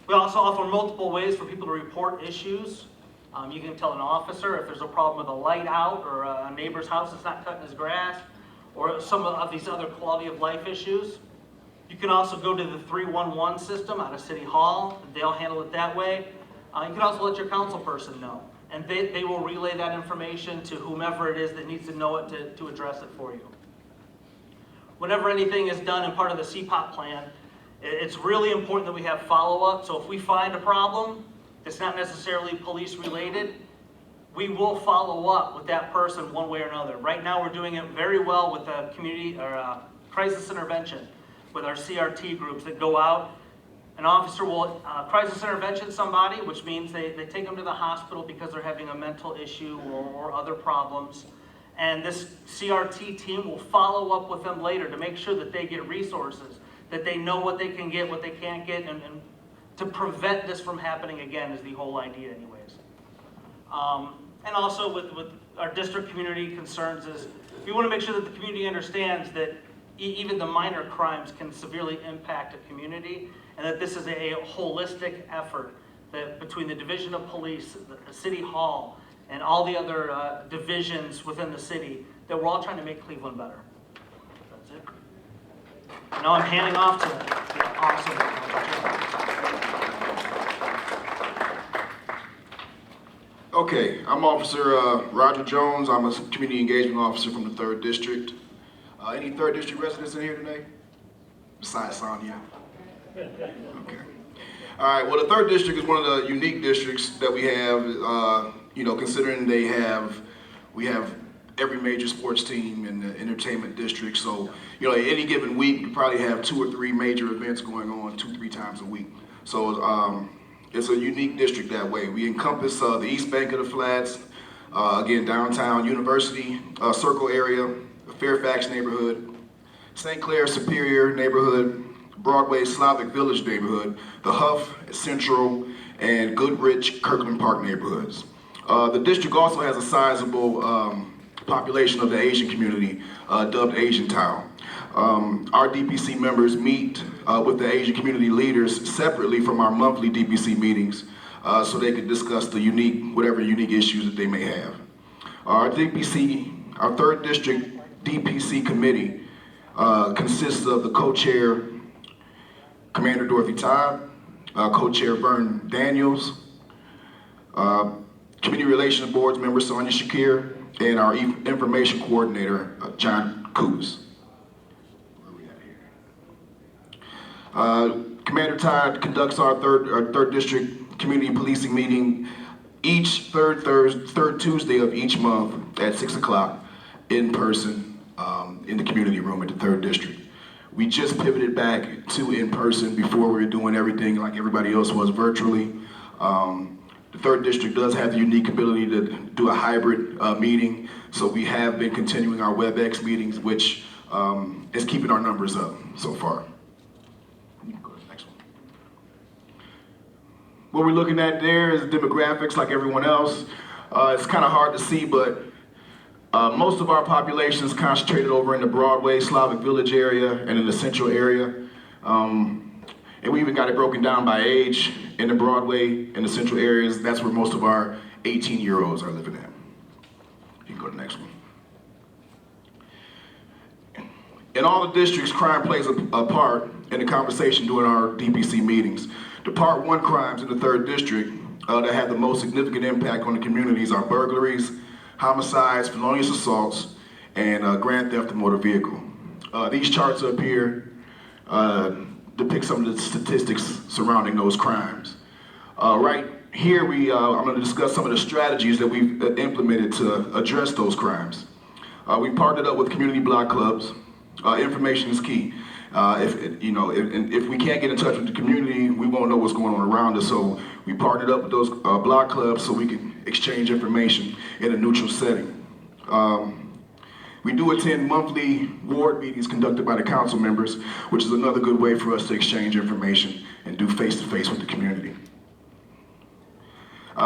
We also offer multiple ways for people to report issues. You can tell an officer if there's a problem with a light out, or a neighbor's house that's not cutting his grass, or some of these other quality of life issues. You can also go to the 311 system out of City Hall. They'll handle it that way. You can also let your council person know, and they will relay that information to whomever it is that needs to know it to address it for you. Whenever anything is done in part of the CPOP plan, it's really important that we have follow-up. So if we find a problem that's not necessarily police related, we will follow up with that person one way or another. Right now we're doing it very well with the community or crisis intervention with our CRT groups that go out. An officer will crisis intervention somebody, which means they take them to the hospital because they're having a mental issue or other problems. And this CRT team will follow up with them later to make sure that they get resources, that they know what they can get, what they can't get, and to prevent this from happening again is the whole idea anyways. And also with our district community concerns is we want to make sure that the community understands that even the minor crimes can severely impact a community, and that this is a holistic effort that between the Division of Police, the City Hall, and all the other divisions within the city, that we're all trying to make Cleveland better. That's it. Now I'm handing off to the officer. Okay, I'm Officer Roger Jones. I'm a Community Engagement Officer from the 3rd District. Any 3rd District residents in here today? Besides Sonia? Okay. All right, well, the 3rd District is one of the unique districts that we have, considering we have every major sports team in the entertainment district. So, any given week, we probably have 2 or 3 major events going on 2-3 times a week. So, it's a unique district that way. We encompass the East Bank of the Flats, again, downtown University Circle area, the Fairfax neighborhood, St. Clair Superior neighborhood, Broadway Slavic Village neighborhood, the Huff, Central, and Goodrich Kirkland Park neighborhoods. The district also has a sizable population of the Asian community, dubbed Asian Town. Our DPC members meet with the Asian community leaders separately from our monthly DPC meetings so they can discuss whatever unique issues that they may have. Our 3rd District DPC committee consists of the co-chair, Commander Dorothy Todd, co-chair Vern Daniels, Community Relations Board member Sonia Shakir, and our information coordinator, John Kuz. Commander Todd conducts our third District Community Policing meeting each third Tuesday of each month at 6 o'clock in person in the community room at the 3rd District. We just pivoted back to in person before we were doing everything like everybody else was virtually. The 3rd District does have the unique ability to do a hybrid meeting, so we have been continuing our WebEx meetings, which is keeping our numbers up so far. You can go to the next one. What we're looking at there is demographics like everyone else. It's kind of hard to see, but most of our population is concentrated over in the Broadway, Slavic Village area, and in the Central area. And we even got it broken down by age in the Broadway and the Central areas. That's where most of our 18-year-olds are living at. You can go to the next one. In all the districts, crime plays a part in the conversation during our DPC meetings. The Part 1 crimes in the 3rd District that have the most significant impact on the communities are burglaries, homicides, felonious assaults, and grand theft of motor vehicle. These charts up here depict some of the statistics surrounding those crimes. Right here, I'm going to discuss some of the strategies that we've implemented to address those crimes. We partnered up with community block clubs. Information is key. If we can't get in touch with the community, we won't know what's going on around us. So we partnered up with those block clubs so we can exchange information in a neutral setting. We do attend monthly ward meetings conducted by the council members, which is another good way for us to exchange information and do face-to-face with the community.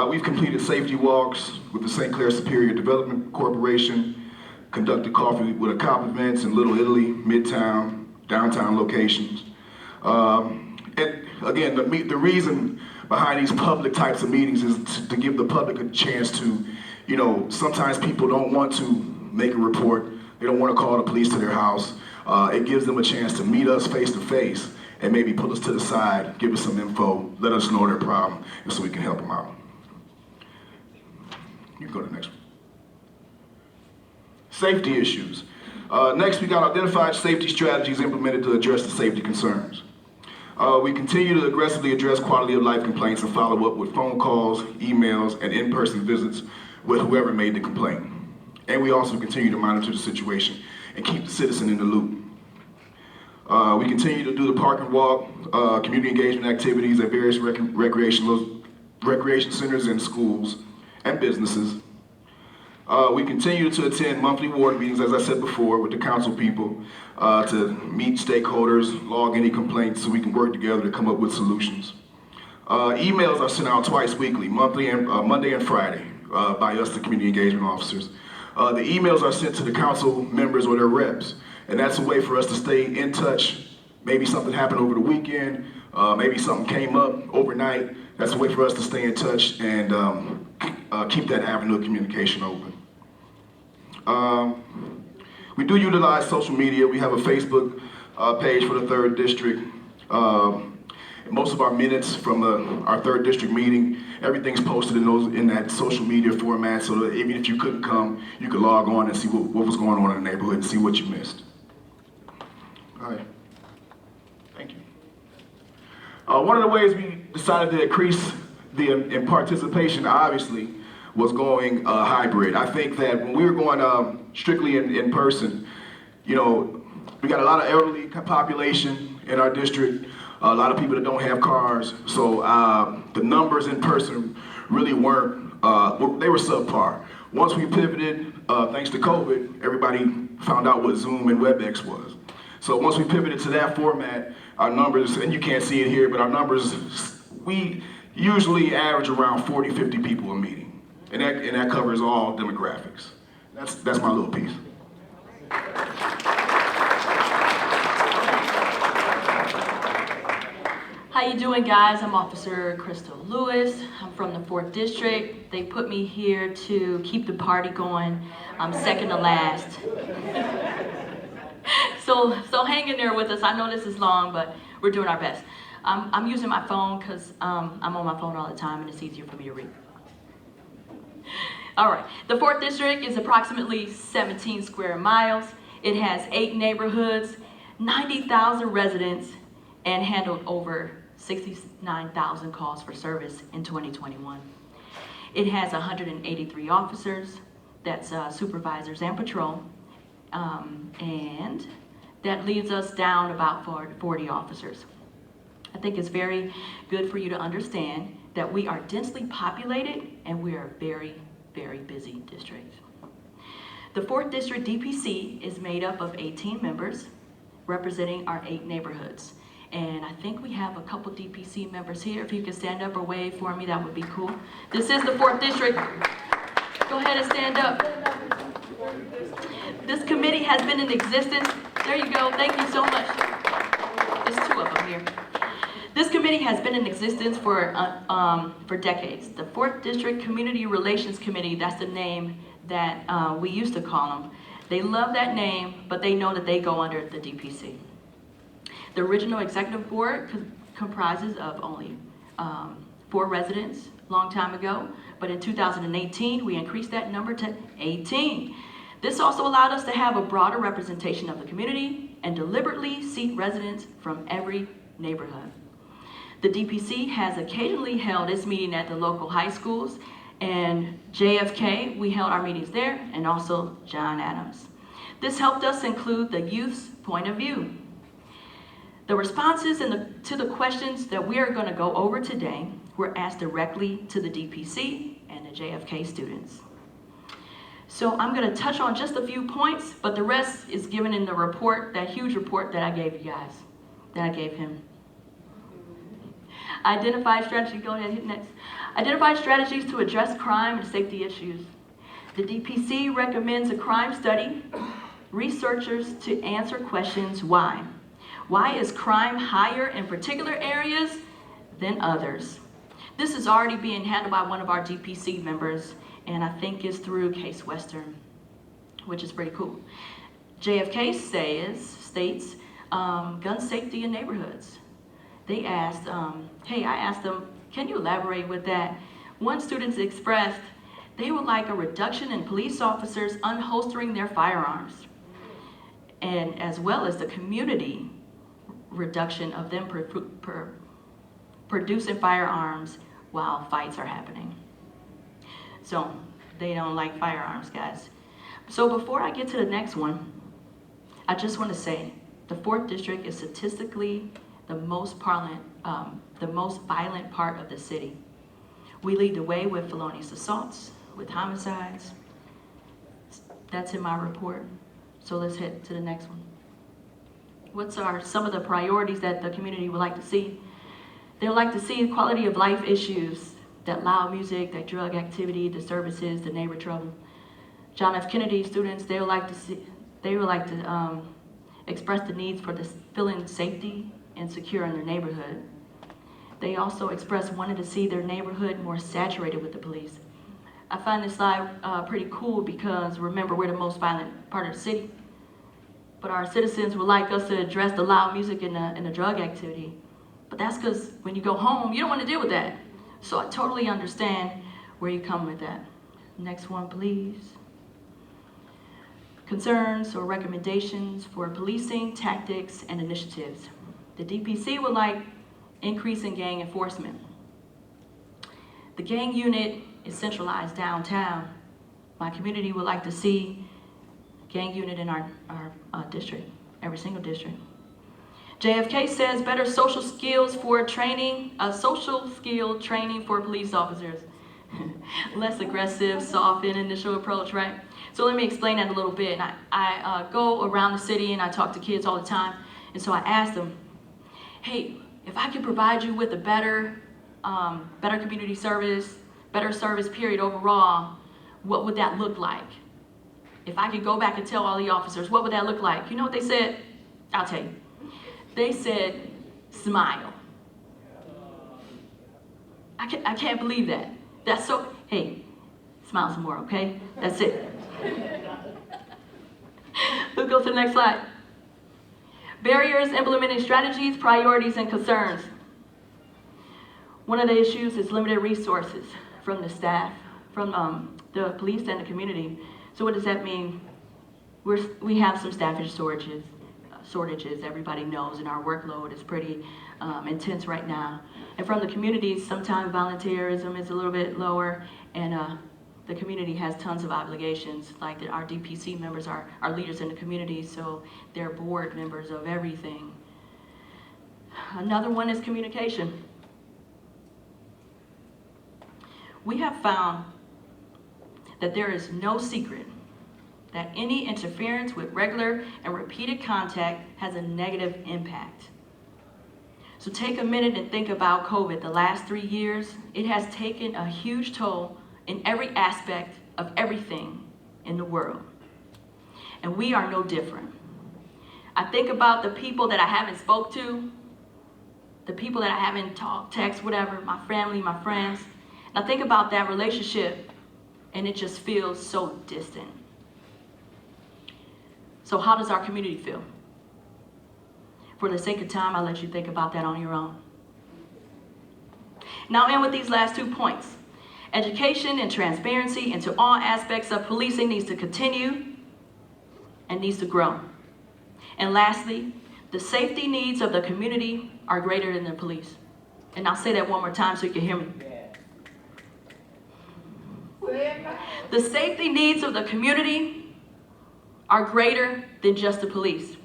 We've completed safety walks with the St. Clair Superior Development Corporation, conducted coffee with a cop events in Little Italy, Midtown, downtown locations. And again, the reason behind these public types of meetings is to give the public a chance to, you know, sometimes people don't want to make a report. They don't want to call the police to their house. It gives them a chance to meet us face to face and maybe pull us to the side, give us some info, let us know their problem, and so we can help them out. You can go to the next one. Safety issues. Next, we got identified safety strategies implemented to address the safety concerns. We continue to aggressively address quality of life complaints and follow up with phone calls, emails, and in-person visits with whoever made the complaint. And we also continue to monitor the situation and keep the citizen in the loop. We continue to do the park and walk, community engagement activities at various recreation centers and schools and businesses. We continue to attend monthly ward meetings, as I said before, with the council people to meet stakeholders, log any complaints so we can work together to come up with solutions. Emails are sent out twice weekly, Monday and Friday, by us, the community engagement officers. The emails are sent to the council members or their reps, and that's a way for us to stay in touch. Maybe something happened over the weekend, maybe something came up overnight. That's a way for us to stay in touch and keep that avenue of communication open. We do utilize social media. We have a Facebook page for the 3rd District. Most of our minutes from our 3rd District meeting, everything's posted in that social media format, so that even if you couldn't come, you could log on and see what was going on in the neighborhood and see what you missed. All right. Thank you. One of the ways we decided to increase in participation, obviously, was going hybrid. I think that when we were going strictly in person, you know, we got a lot of elderly population in our district, a lot of people that don't have cars, so the numbers in person really weren't, they were subpar. Once we pivoted, thanks to COVID, everybody found out what Zoom and WebEx was. So once we pivoted to that format, our numbers, and you can't see it here, but our numbers, we usually average around 40, 50 people a meeting. And that covers all demographics. That's my little piece. How you doing, guys? I'm Officer Crystal Lewis. I'm from the 4th District. They put me here to keep the party going. I'm second to last. So hang in there with us. I know this is long, but we're doing our best. I'm using my phone because I'm on my phone all the time and it's easier for me to read. All right, the 4th District is approximately 17 square miles. It has 8 neighborhoods, 90,000 residents, and handled over 69,000 calls for service in 2021. It has 183 officers, that's supervisors and patrol, and that leaves us down about 40 officers. I think it's very good for you to understand that we are densely populated and we are very, very busy district. The 4th District DPC is made up of 18 members representing our 8 neighborhoods. And I think we have a couple DPC members here. If you could stand up or wave for me, that would be cool. This is the 4th District. Go ahead and stand up. This committee has been in existence. There you go, thank you so much. There's 2 of them here. This committee has been in existence for decades. The 4th District Community Relations Committee, that's the name that we used to call them. They love that name, but they know that they go under the DPC. The original executive board comprises of only 4 residents a long time ago, but in 2018, we increased that number to 18. This also allowed us to have a broader representation of the community and deliberately seek residents from every neighborhood. The DPC has occasionally held its meeting at the local high schools, and JFK, we held our meetings there, and also John Adams. This helped us include the youth's point of view. The responses to the questions that we are going to go over today were asked directly to the DPC and the JFK students. So I'm going to touch on just a few points, but the rest is given in the report, that huge report that I gave you guys, that I gave him. Identify strategies, go ahead, hit next. Identify strategies to address crime and safety issues. The DPC recommends a crime study, researchers to answer questions why. Why is crime higher in particular areas than others? This is already being handled by one of our DPC members, and I think it's through Case Western, which is pretty cool. JFK states gun safety in neighborhoods. They asked, I asked them, can you elaborate with that? One student expressed they would like a reduction in police officers unholstering their firearms, and as well as the community reduction of them producing firearms while fights are happening. So they don't like firearms, guys. So before I get to the next one, I just want to say the 4th District is statistically the most violent part of the city. We lead the way with felonious assaults, with homicides. That's in my report. So let's head to the next one. What are some of the priorities that the community would like to see? They would like to see quality of life issues, that loud music, that drug activity, the services, the neighbor trouble. John F. Kennedy students, they would like to express the needs for this feeling safety and secure in their neighborhood. They also expressed wanting to see their neighborhood more saturated with the police. I find this slide pretty cool because remember, we're the most violent part of the city, but our citizens would like us to address the loud music and the drug activity. But that's because when you go home, you don't want to deal with that. So I totally understand where you come with that. Next one, please. Concerns or recommendations for policing, tactics, and initiatives. The DPC would like increase in gang enforcement. The gang unit is centralized downtown. My community would like to see a gang unit in our district, every single district. JFK says better social skills for training, social skill training for police officers. Less aggressive, soft and initial approach, right? So let me explain that a little bit. I go around the city and I talk to kids all the time. And so I asked them, hey, if I could provide you with a better community service, better service period overall, what would that look like? If I could go back and tell all the officers, what would that look like? You know what they said? I'll tell you. They said, smile. I can't believe that. That's so, hey, smile some more, okay? That's it. Let's go to the next slide. Barriers, implementing strategies, priorities, and concerns. One of the issues is limited resources from the staff, from the police and the community. So what does that mean? We have some staffage shortages, everybody knows, and our workload is pretty intense right now. And from the community, sometimes volunteerism is a little bit lower, and the community has tons of obligations, like our DPC members are leaders in the community, so they're board members of everything. Another one is communication. We have found that there is no secret that any interference with regular and repeated contact has a negative impact. So take a minute and think about COVID. The last 3 years, it has taken a huge toll in every aspect of everything in the world. And we are no different. I think about the people that I haven't spoke to, the people that I haven't talked, text, whatever, my family, my friends. And I think about that relationship, and it just feels so distant. So how does our community feel? For the sake of time, I'll let you think about that on your own. Now, in with these last 2 points. Education and transparency into all aspects of policing needs to continue and needs to grow. And lastly, the safety needs of the community are greater than the police. And I'll say that one more time so you can hear me. The safety needs of the community are greater than just the police.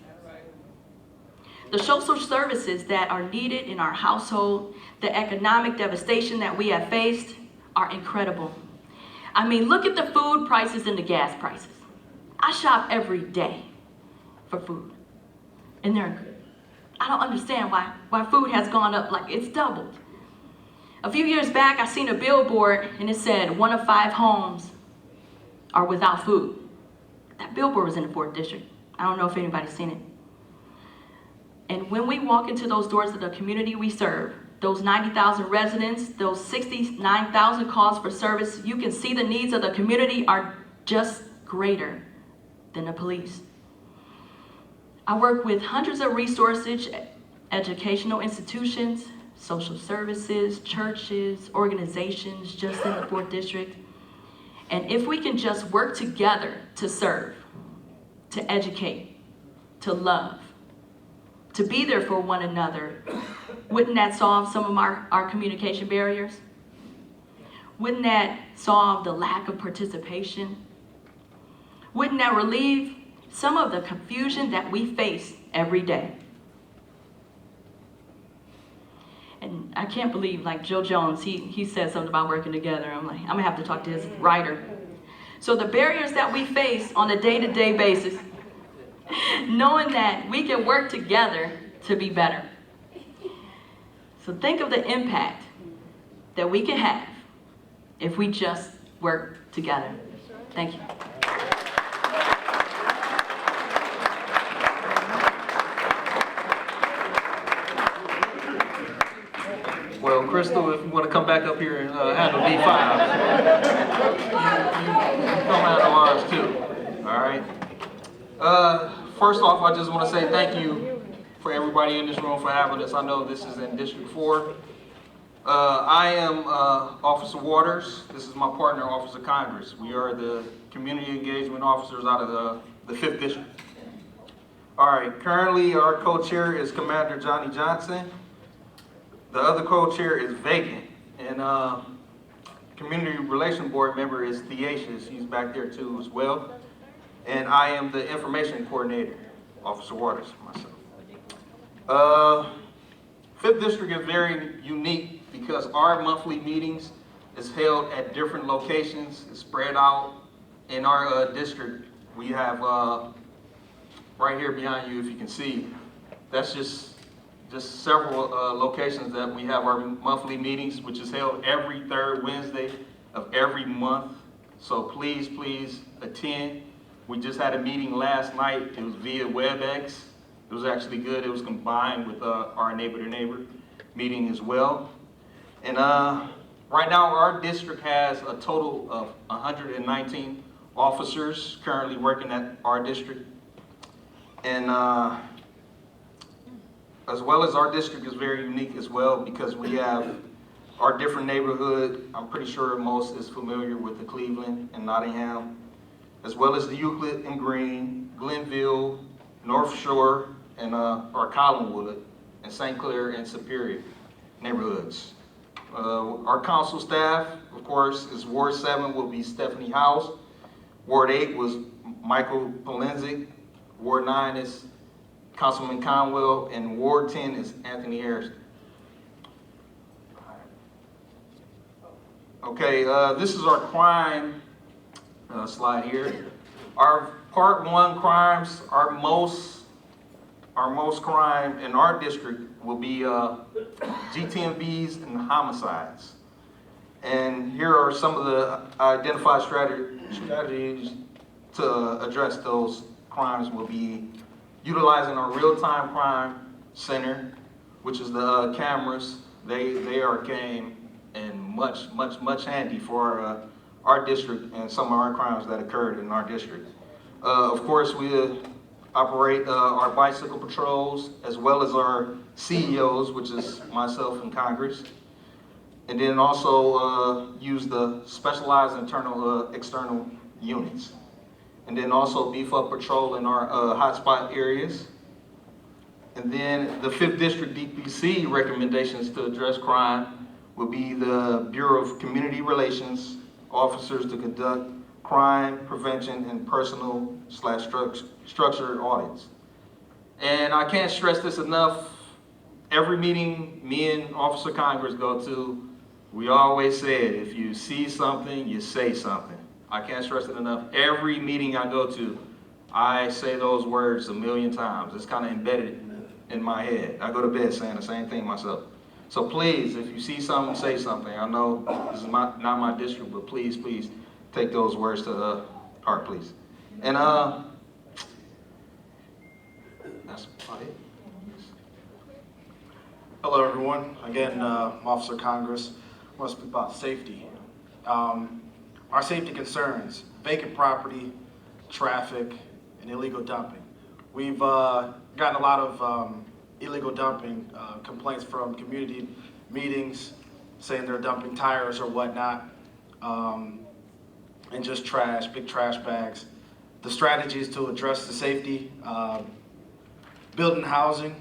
The social services that are needed in our household, the economic devastation that we have faced are incredible. I mean, look at the food prices and the gas prices. I shop every day for food. And I don't understand why food has gone up like it's doubled. A few years back, I seen a billboard and it said 1 of 5 homes are without food. That billboard was in the 4th district. I don't know if anybody's seen it. And when we walk into those doors of the community we serve, those 90,000 residents, those 69,000 calls for service, you can see the needs of the community are just greater than the police. I work with hundreds of resources, educational institutions, social services, churches, organizations just in the 4th district. And if we can just work together to serve, to educate, to love, to be there for one another, wouldn't that solve some of our communication barriers? Wouldn't that solve the lack of participation? Wouldn't that relieve some of the confusion that we face every day? And I can't believe, like Joe Jones, he said something about working together. I'm like, I'm gonna have to talk to his writer. So the barriers that we face on a day-to-day basis, knowing that we can work together to be better. So think of the impact that we can have if we just work together. Thank you. Well, Crystal, if you want to come back up here and handle D5, you come handle ours too. All right. First off, I just want to say thank you for everybody in this room for having us. I know this is in District 4. I am Officer Waters. This is my partner, Officer Congress. We are the community engagement officers out of the 5th District. All right, currently our co-chair is Commander Johnny Johnson. The other co-chair is vacant, and Community Relation Board member is Theacious. He's back there too as well. And I am the information coordinator, Officer Waters, myself. 5th District is very unique because our monthly meetings is held at different locations. It's spread out in our district. We have right here behind you, if you can see, that's just several locations that we have our monthly meetings, which is held every 3rd Wednesday of every month. So please, please attend. We just had a meeting last night. It was via WebEx. It was actually good. It was combined with our neighbor-to-neighbor meeting as well. And right now, our district has a total of 119 officers currently working at our district. And as well as our district is very unique as well because we have our different neighborhood. I'm pretty sure most is familiar with the Cleveland and Nottingham, as well as the Euclid and Green, Glenville, North Shore, and our Collinwood, and St. Clair and Superior neighborhoods. Our council staff, of course, is Ward 7 will be Stephanie House. Ward 8 was Michael Polenzig. Ward 9 is Councilman Conwell, and Ward 10 is Anthony Harrison. Okay, this is our crime slide here. Our Part 1 crimes, our most crime in our district will be GTMBs and homicides. And here are some of the identified strategies to address those crimes. Will be utilizing our real-time crime center, which is the cameras. They are came and much handy for our district and some of our crimes that occurred in our district. Of course, we operate our bicycle patrols as well as our CEOs, which is myself and Congress. And then also use the specialized internal external units. And then also beef up patrol in our hotspot areas. And then the 5th District DPC recommendations to address crime will be the Bureau of Community Relations officers to conduct crime prevention and personal/structured audits. And I can't stress this enough. Every meeting me and Officer Congress go to, We always said, if you see something, you say something. I can't stress it enough. Every meeting I go to, I say those words a million times. It's kind of embedded in my head. I go to bed saying the same thing myself. So please, if you see something, say something. I know this is not my district, but please, please take those words to heart, please. And that's about it. Hello, everyone. Again, I'm Officer Congress. I want to speak about safety. Our safety concerns, vacant property, traffic, and illegal dumping. We've gotten a lot of illegal dumping complaints from community meetings saying they're dumping tires or whatnot, and just trash, big trash bags. The strategy is to address the safety, building housing,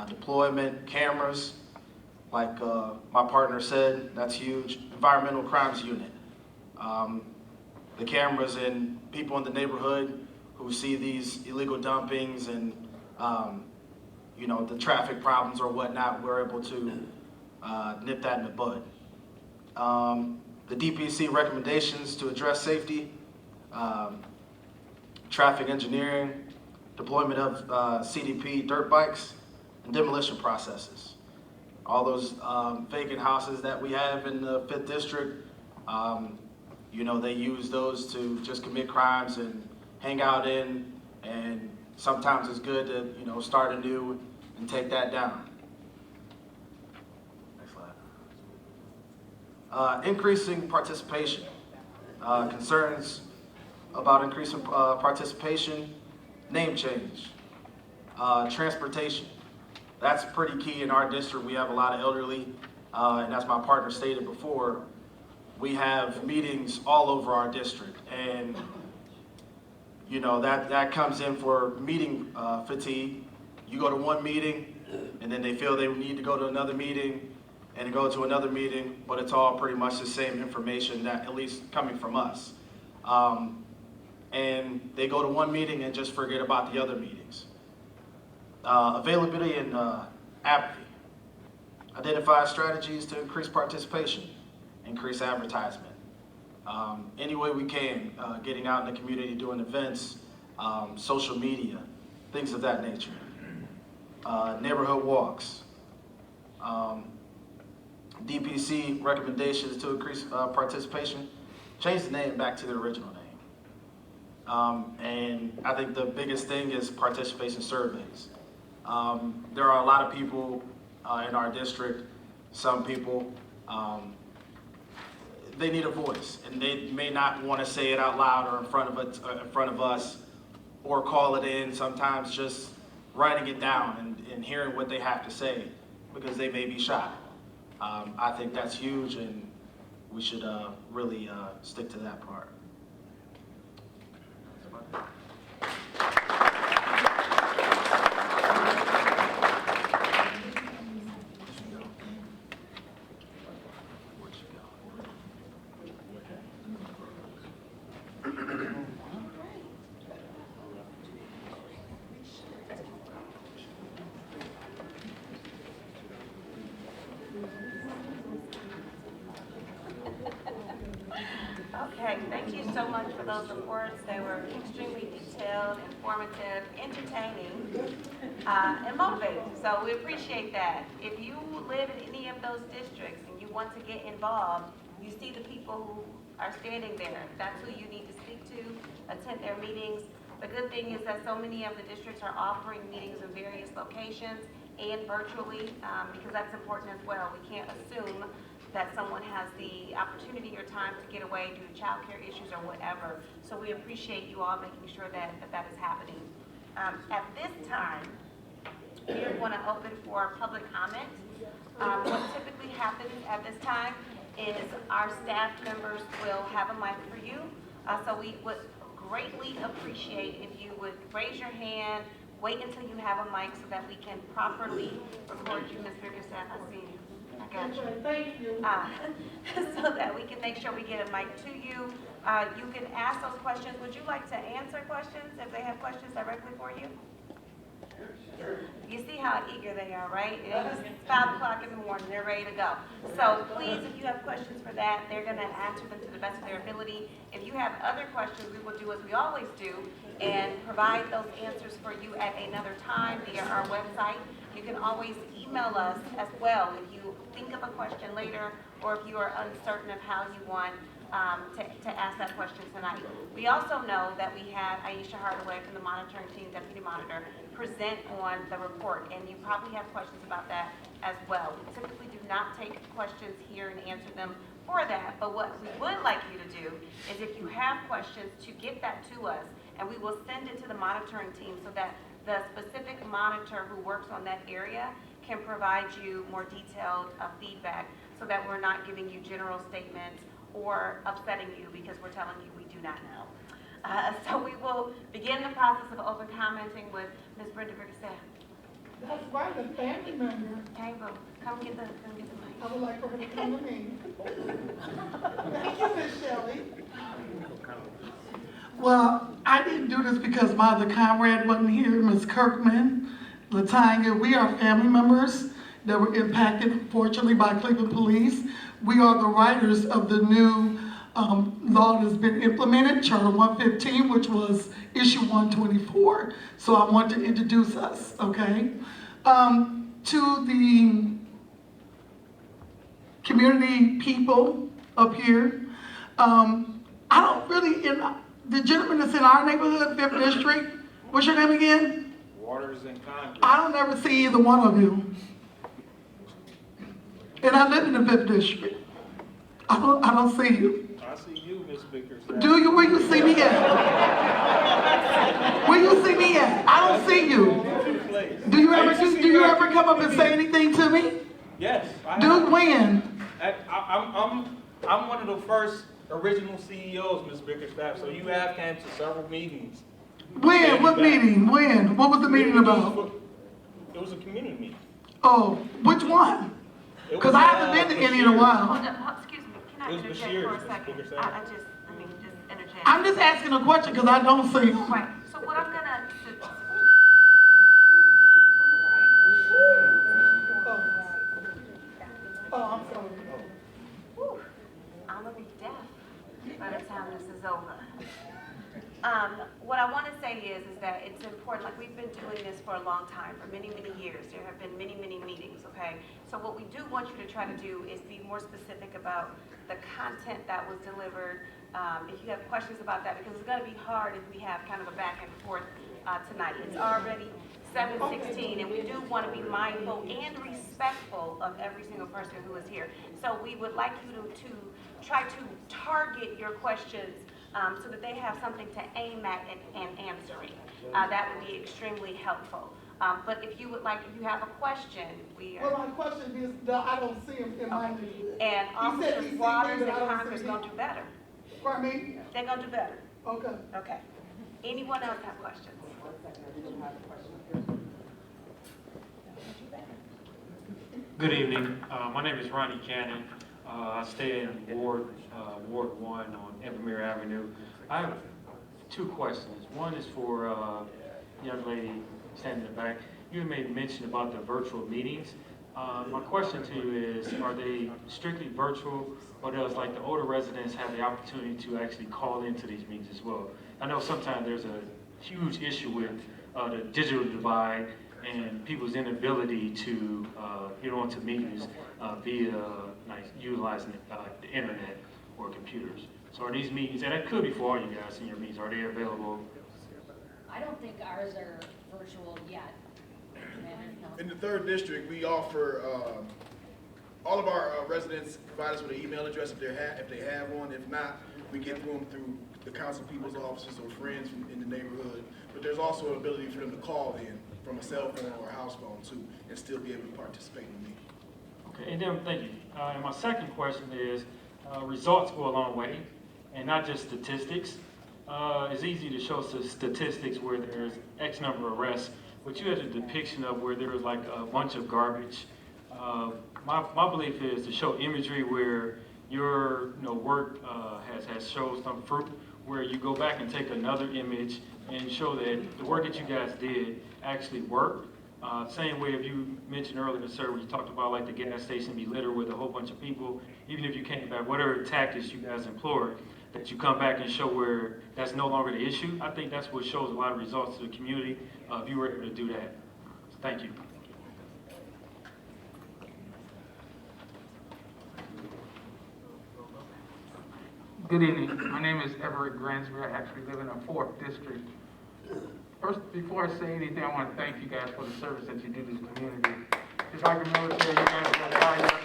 deployment, cameras, like my partner said, that's huge. Environmental crimes unit. The cameras and people in the neighborhood who see these illegal dumpings and you know, the traffic problems or whatnot, we're able to nip that in the bud. The DPC recommendations to address safety, traffic engineering, deployment of CDP dirt bikes, and demolition processes. All those vacant houses that we have in the 5th District, you know, they use those to just commit crimes and hang out in, and sometimes it's good to, you know, start anew and take that down. Next slide. Increasing participation. Concerns about increasing participation, name change, transportation. That's pretty key in our district. We have a lot of elderly, and as my partner stated before, we have meetings all over our district, and you know, that comes in for meeting fatigue. You go to one meeting, and then they feel they need to go to another meeting, and go to another meeting, but it's all pretty much the same information, that at least coming from us. And they go to one meeting and just forget about the other meetings. Availability and apathy. Identify strategies to increase participation, increase advertisement. Any way we can, getting out in the community, doing events, social media, things of that nature. Neighborhood walks. DPC recommendations to increase participation, change the name back to the original name. And I think the biggest thing is participation surveys. There are a lot of people in our district, some people, they need a voice, and they may not want to say it out loud or in front of us, or call it in. Sometimes just writing it down and hearing what they have to say, because they may be shy. I think that's huge, and we should really stick to that part. Okay, thank you so much for those reports. They were extremely detailed, informative, entertaining, and motivating. So we appreciate that. If you live in any of those districts and you want to get involved, you see the people who are standing there. That's who you need to speak to, attend their meetings. The good thing is that so many of the districts are offering meetings in various locations and virtually, because that's important as well. We can't assume that someone has the opportunity or time to get away due to childcare issues or whatever. So we appreciate you all making sure that that is happening. At this time, we are going to open for public comment. What typically happens at this time is our staff members will have a mic for you. So we would greatly appreciate if you would raise your hand, wait until you have a mic so that we can properly record you, Ms. Bickerstaff. I see you. I got you. Thank you. So that we can make sure we get a mic to you. You can ask those questions. Would you like to answer questions if they have questions directly for you? You see how eager they are, right? It's 5 o'clock in the morning, they're ready to go. So please, if you have questions for that, they're gonna answer them to the best of their ability. If you have other questions, we will do as we always do and provide those answers for you at another time via our website. You can always email us as well if you think of a question later or if you are uncertain of how you want to ask that question tonight. We also know that we had Aisha Hardaway from the monitoring team, deputy monitor, present on the report, and you probably have questions about that as well. We typically do not take questions here and answer them for that, but what we would like you to do is if you have questions, to get that to us, and we will send it to the monitoring team so that the specific monitor who works on that area can provide you more detailed feedback so that we're not giving you general statements or upsetting you because we're telling you we do not know. So we will begin the process of open commenting with Ms. Brenda Bickerstaff. That's right, a family member. Table, come get the mic. I would like for her to come to me. Thank you, Ms. Shelley. Well, I didn't do this because my other comrade wasn't here, Ms. Kirkman, Latanya. We are family members that were impacted, unfortunately, by Cleveland Police. We are the writers of the new law that's been implemented, Charter 115, which was issue 124. So I want to introduce us, okay? To the community people up here, I don't really, the gentleman that's in our neighborhood, 5th District, what's your name again? Waters and Congress. I don't ever see either one of you. And I live in the 5th District. I don't see you. I see you, Ms. Vickers. Do you? Where you see me at? Where you see me at? I don't see you. Do you ever come up and say anything to me? Yes. When? I'm one of the first original CEOs, Ms. Bickerstaff, so you have came to several meetings. When? What meeting? When? What was the meeting about? It was a community meeting. Oh, which one? Because I haven't been to any in a while. Excuse me, can I interject for a second? Just interject. I'm just asking a question because I don't see you. Right, so what I'm gonna, I'm sorry. whew, I'm gonna be deaf by the time this is over. What I want to say is that it's important, like we've been doing this for a long time, for many, many years. There have been many, many meetings, okay? So what we do want you to try to do is be more specific about the content that was delivered. If you have questions about that, because it's going to be hard if we have kind of a back and forth tonight. It's already 7:16, and we do want to be mindful and respectful of every single person who is here. So we would like you to try to target your questions so that they have something to aim at and answering. That would be extremely helpful. But if you would like, if you have a question, we are. Well, my question is, I don't see him in my neighborhood. And Officer Waters and Congress are gonna do better. Pardon me? They're gonna do better. Okay. Okay. Anyone else have questions? Good evening. My name is Ronnie Cannon. I stay in Ward 1 on Evermere Avenue. I have 2 questions. One is for young lady standing in the back. You made mention about the virtual meetings. My question to you is, are they strictly virtual, or does like the older residents have the opportunity to actually call into these meetings as well? I know sometimes there's a huge issue with the digital divide and people's inability to get onto meetings via utilizing the internet or computers. So are these meetings, and that could be for all you guys in your meetings, are they available? I don't think ours are virtual yet. In the 3rd District, we offer, all of our residents provide us with an email address if they have one. If not, we get them through the council people's offices or friends in the neighborhood. But there's also an ability for them to call in from a cell phone or a house phone too, and still be able to participate in the meeting. Okay, and then thank you. And my second question is, results go a long way, and not just statistics. It's easy to show statistics where there's X number of arrests, but you had a depiction of where there was like a bunch of garbage. My belief is to show imagery where your work has showed some fruit, where you go back and take another image and show that the work that you guys did actually worked. Same way if you mentioned earlier, sir, when you talked about like the gas station be littered with a whole bunch of people, even if you came back, whatever tactics you guys employ, that you come back and show where that's no longer the issue. I think that's what shows a lot of results to the community, if you were able to do that. So thank you. Good evening. My name is Everett Gransbury. I actually live in the 4th District. First, before I say anything, I want to thank you guys for the service that you do to the community. Just like the military, you guys are valuable,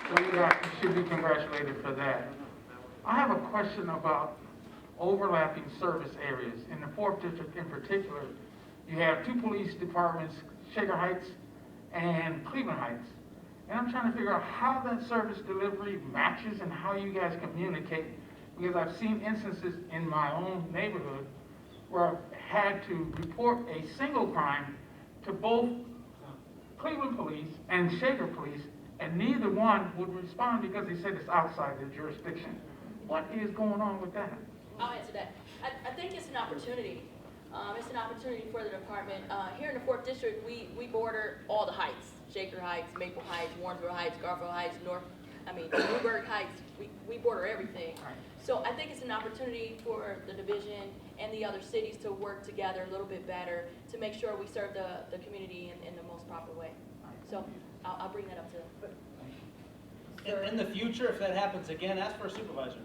so you guys should be congratulated for that. I have a question about overlapping service areas. In the 4th District in particular, you have 2 police departments, Shaker Heights and Cleveland Heights. And I'm trying to figure out how that service delivery matches and how you guys communicate, because I've seen instances in my own neighborhood where I've had to report a single crime to both Cleveland Police and Shaker Police, and neither one would respond because they said it's outside their jurisdiction. What is going on with that? I'll answer that. I think it's an opportunity. It's an opportunity for the department. Here in the 4th District, we border all the heights. Shaker Heights, Maple Heights, Warrensville Heights, Garfield Heights, Newburgh Heights. We border everything. So I think it's an opportunity for the division and the other cities to work together a little bit better to make sure we serve the community in the most proper way. So I'll bring that up to them. In the future, if that happens again, ask for a supervisor.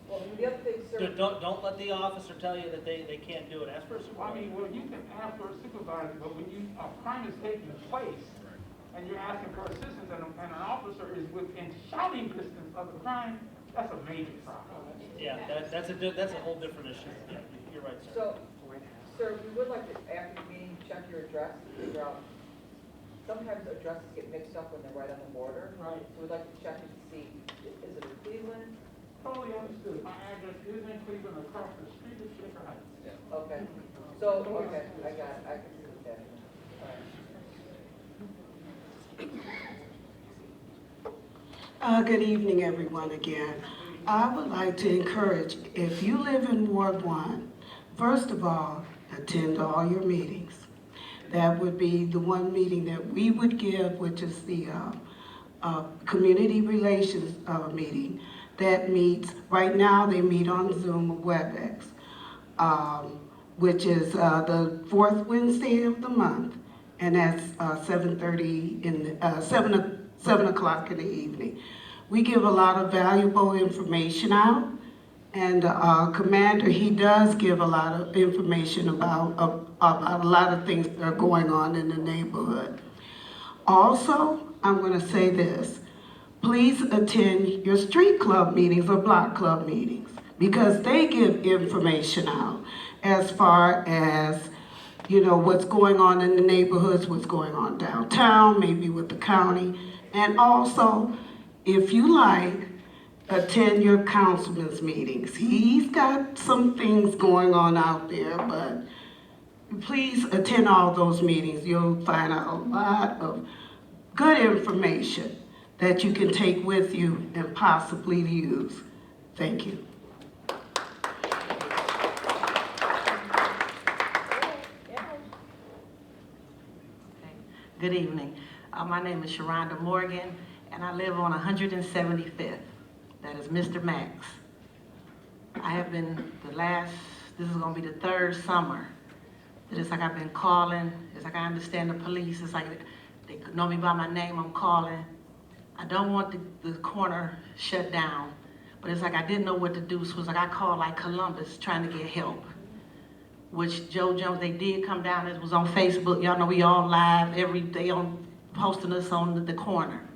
Well, the other thing, sir. Don't let the officer tell you that they can't do it. Ask for a supervisor. I mean, well, you can ask for a supervisor, but when a crime is taking place and you're asking for assistance and an officer is within shouting distance of the crime, that's a major problem. Yeah, that's a whole different issue. Yeah, you're right, sir. So, sir, we would like to, after the meeting, check your address to figure out. Sometimes addresses get mixed up when they're right on the border. Right. So we'd like to check and see, is it in Cleveland? Totally understood. My address is in Cleveland, across the street of Shaker Heights. Okay. So, okay, I got it. I can see that. Good evening, everyone, again. I would like to encourage, if you live in Ward 1, first of all, attend all your meetings. That would be the one meeting that we would give, which is the community relations meeting that meets, right now they meet on Zoom or WebEx, which is the 4th Wednesday of the month, and that's 7:30 in the, 7 o'clock in the evening. We give a lot of valuable information out, and Commander, he does give a lot of information about a lot of things that are going on in the neighborhood. Also, I'm going to say this. Please attend your street club meetings or block club meetings, because they give information out as far as, you know, what's going on in the neighborhoods, what's going on downtown, maybe with the county, and also, if you like, attend your councilman's meetings. He's got some things going on out there, but please attend all those meetings. You'll find out a lot of good information that you can take with you and possibly use. Thank you. Good evening. My name is Sharonda Morgan, and I live on 175th. That is Mr. Max. I have been this is gonna be the 3rd summer. It's like I've been calling, it's like I understand the police, it's like they know me by my name, I'm calling. I don't want the corner shut down, but it's like I didn't know what to do, so it's like I called like Columbus trying to get help. Which Joe Jones, they did come down, it was on Facebook, y'all know we all live every day on posting us on the corner.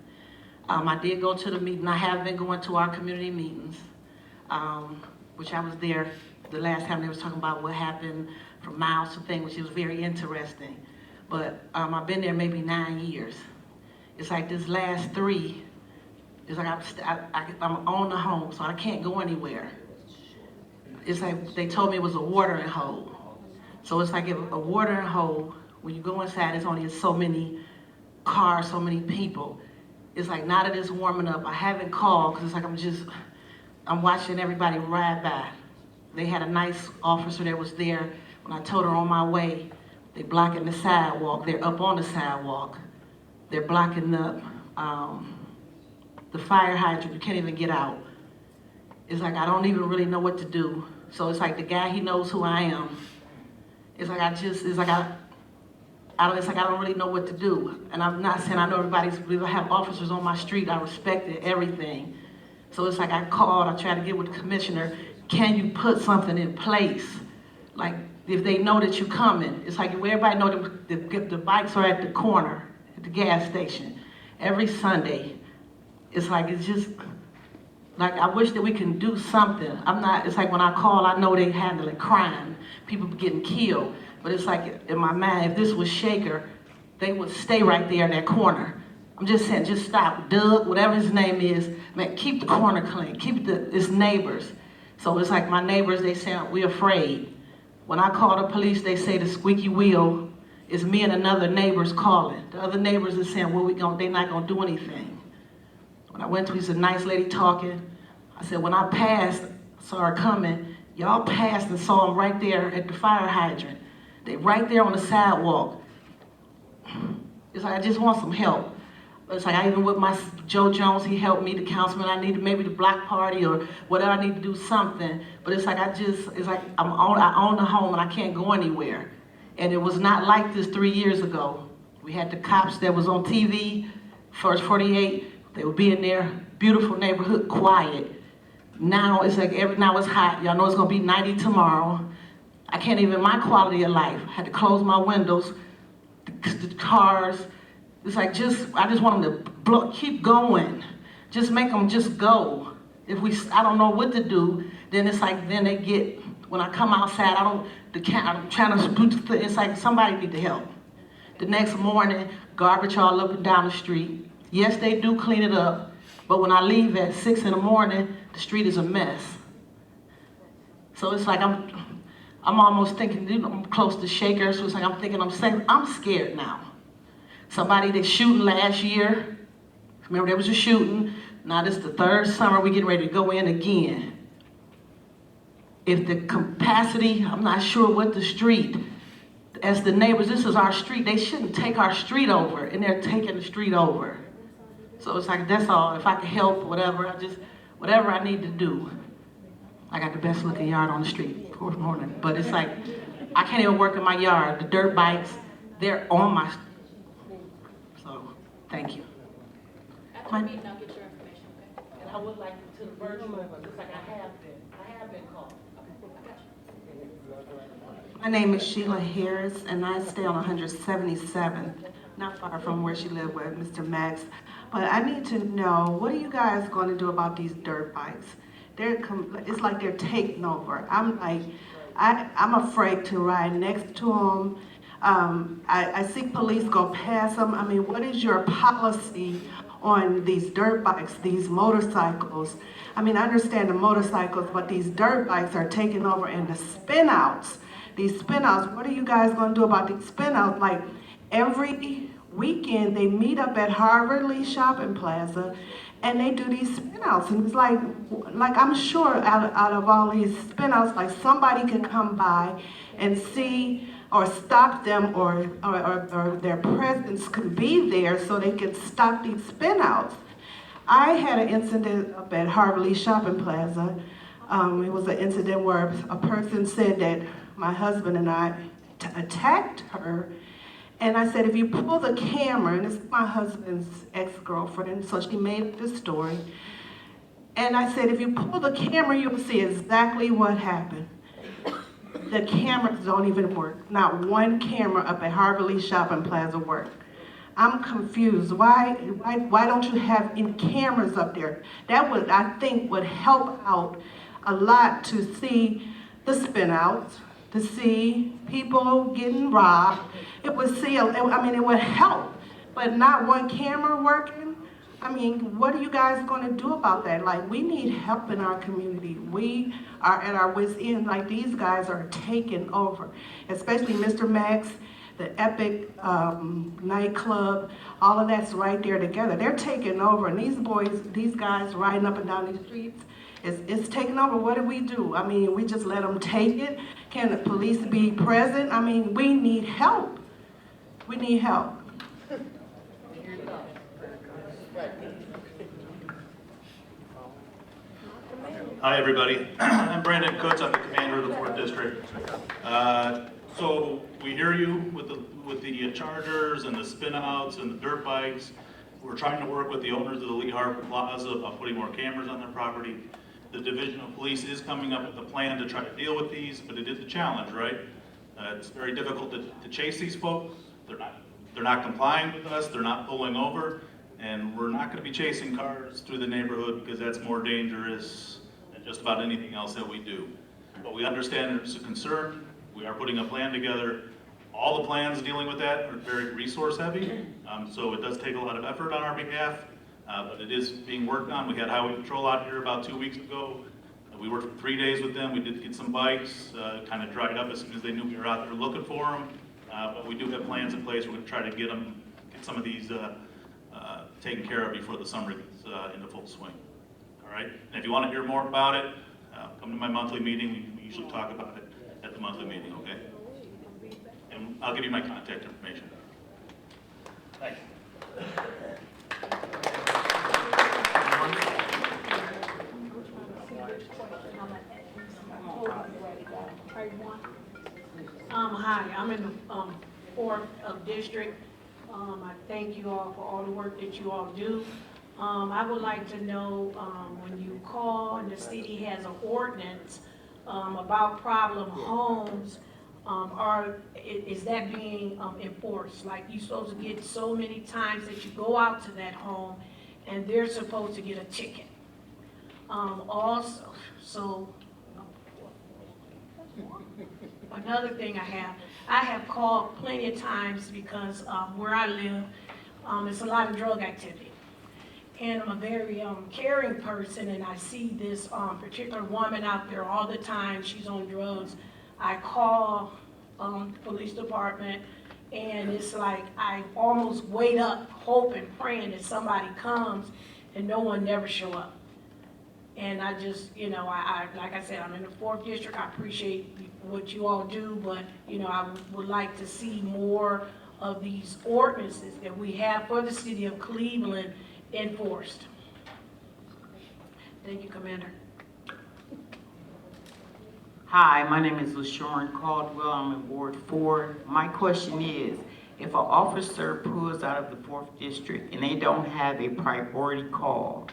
I did go to the meeting, I have been going to our community meetings, which I was there the last time they was talking about what happened from Miles to thing, which was very interesting. But I've been there maybe 9 years. It's like this last 3, it's like I'm on the home, so I can't go anywhere. It's like they told me it was a watering hole. So it's like a watering hole, when you go inside, there's only so many cars, so many people. It's like now that it's warming up, I haven't called because it's like I'm watching everybody ride by. They had a nice officer that was there when I told her on my way, They blocking the sidewalk, they're up on the sidewalk. They're blocking the fire hydrant, you can't even get out. It's like I don't even really know what to do. So it's like the guy, he knows who I am. It's like I don't really know what to do. And I'm not saying I know we have officers on my street, I respected everything. So it's like I called, I tried to get with the commissioner, can you put something in place? Like if they know that you're coming, it's like everybody know the bikes are at the corner, at the gas station, every Sunday. It's just, like I wish that we can do something. It's like when I call, I know they handling crime, people getting killed. But it's like in my mind, if this was Shaker, they would stay right there in that corner. I'm just saying, just stop. Doug, whatever his name is, man, keep the corner clean. Keep his neighbors. So it's like my neighbors, they say, we're afraid. When I call the police, they say the squeaky wheel is me and another neighbor's calling. The other neighbors are saying, they're not gonna do anything. When I went to, he's a nice lady talking. I said, when I passed, saw her coming, y'all passed and saw him right there at the fire hydrant. They right there on the sidewalk. It's like, I just want some help. But it's like, I even with my Joe Jones, he helped me, the councilman I needed, maybe the block party or whatever, I need to do something. But it's like, I own the home and I can't go anywhere. And it was not like this 3 years ago. We had the cops that was on TV, First 48, they would be in there, beautiful neighborhood, quiet. Now it's like, now it's hot. Y'all know it's gonna be 90 tomorrow. I can't even, my quality of life, I had to close my windows, the cars. It's like I just want them to keep going. Just make them just go. I don't know what to do, then it's like, then they get, when I come outside, I'm trying to, it's like somebody need to help. The next morning, garbage all up and down the street. Yes, they do clean it up, but when I leave at 6 in the morning, the street is a mess. So it's like I'm almost thinking, I'm close to Shaker, so it's like I'm thinking I'm scared now. Somebody they shooting last year, remember there was a shooting, now this is the third summer we getting ready to go in again. If the capacity, I'm not sure what the street, as the neighbors, this is our street, they shouldn't take our street over, and they're taking the street over. So it's like, that's all, if I can help, whatever I need to do. I got the best looking yard on the street for the morning, but it's like, I can't even work in my yard. The dirt bikes, they're on my, so, thank you. After the meeting, I'll get your information, okay? And I would like to the virtual, just like I have been called. My name is Sheila Harris, and I stay on 177th, not far from where she lived with Mr. Max. But I need to know, what are you guys going to do about these dirt bikes? It's like they're taking over. I'm afraid to ride next to them. I see police go past them. I mean, what is your policy on these dirt bikes, these motorcycles? I mean, I understand the motorcycles, but these dirt bikes are taking over, and the spin-outs. These spin-outs, what are you guys gonna do about these spin-outs? Like, every weekend, they meet up at Harvard Lee Shopping Plaza, and they do these spin-outs. And it's like I'm sure out of all these spin-outs, like somebody can come by and see or stop them, or their presence could be there so they can stop these spin-outs. I had an incident up at Harvard Lee Shopping Plaza. It was an incident where a person said that my husband and I attacked her. And I said, if you pull the camera, and it's my husband's ex-girlfriend, so she made up this story. And I said, if you pull the camera, you'll see exactly what happened. The cameras don't even work. Not one camera up at Harvard Lee Shopping Plaza worked. I'm confused. Why don't you have any cameras up there? That would, I think, would help out a lot to see the spin-outs, to see people getting robbed. It would it would help, but not one camera working. I mean, what are you guys gonna do about that? Like, we need help in our community. We are at our wit's end. Like, these guys are taking over, especially Mr. Max, the Epic nightclub, all of that's right there together. They're taking over, and these guys riding up and down these streets, It's taken over. What do? I mean, we just let them take it? Can the police be present? I mean, we need help. We need help. Hi, everybody. I'm Brandon Kutz. I'm the commander of the 4th District. So we hear you with the chargers and the spin-outs and the dirt bikes. We're trying to work with the owners of the Lee Harbor Plaza about putting more cameras on their property. The Division of Police is coming up with a plan to try to deal with these, but it is a challenge, right? It's very difficult to chase these folks. They're not complying with us. They're not pulling over, and we're not going to be chasing cars through the neighborhood because that's more dangerous than just about anything else that we do. But we understand there's a concern. We are putting a plan together. All the plans dealing with that are very resource heavy, so it does take a lot of effort on our behalf, but it is being worked on. We had Highway Patrol out here about 2 weeks ago. We worked for 3 days with them. We did get some bikes, kind of dried up as soon as they knew we were out there looking for them, but we do have plans in place. We're going to try to get some of these taken care of before the summer gets into full swing. All right, and if you want to hear more about it, come to my monthly meeting. We usually talk about it at the monthly meeting, okay? And I'll give you my contact information. Thanks. Hi, I'm in the 4th District. I thank you all for all the work that you all do. I would like to know when you call and the city has an ordinance about problem homes, is that being enforced? Like, you're supposed to get so many times that you go out to that home and they're supposed to get a ticket. Also, so another thing I have called plenty of times because where I live, it's a lot of drug activity. And I'm a very caring person, and I see this particular woman out there all the time. She's on drugs. I call the police department, and it's like I almost wait up, hoping, praying that somebody comes, and no one never show up. And I just, I like I said, I'm in the 4th District. I appreciate what you all do, but, I would like to see more of these ordinances that we have for the city of Cleveland enforced. Thank you, Commander. Hi, my name is LaShawn Caldwell. I'm in Ward 4. My question is, if an officer pulls out of the 4th District and they don't have a priority call,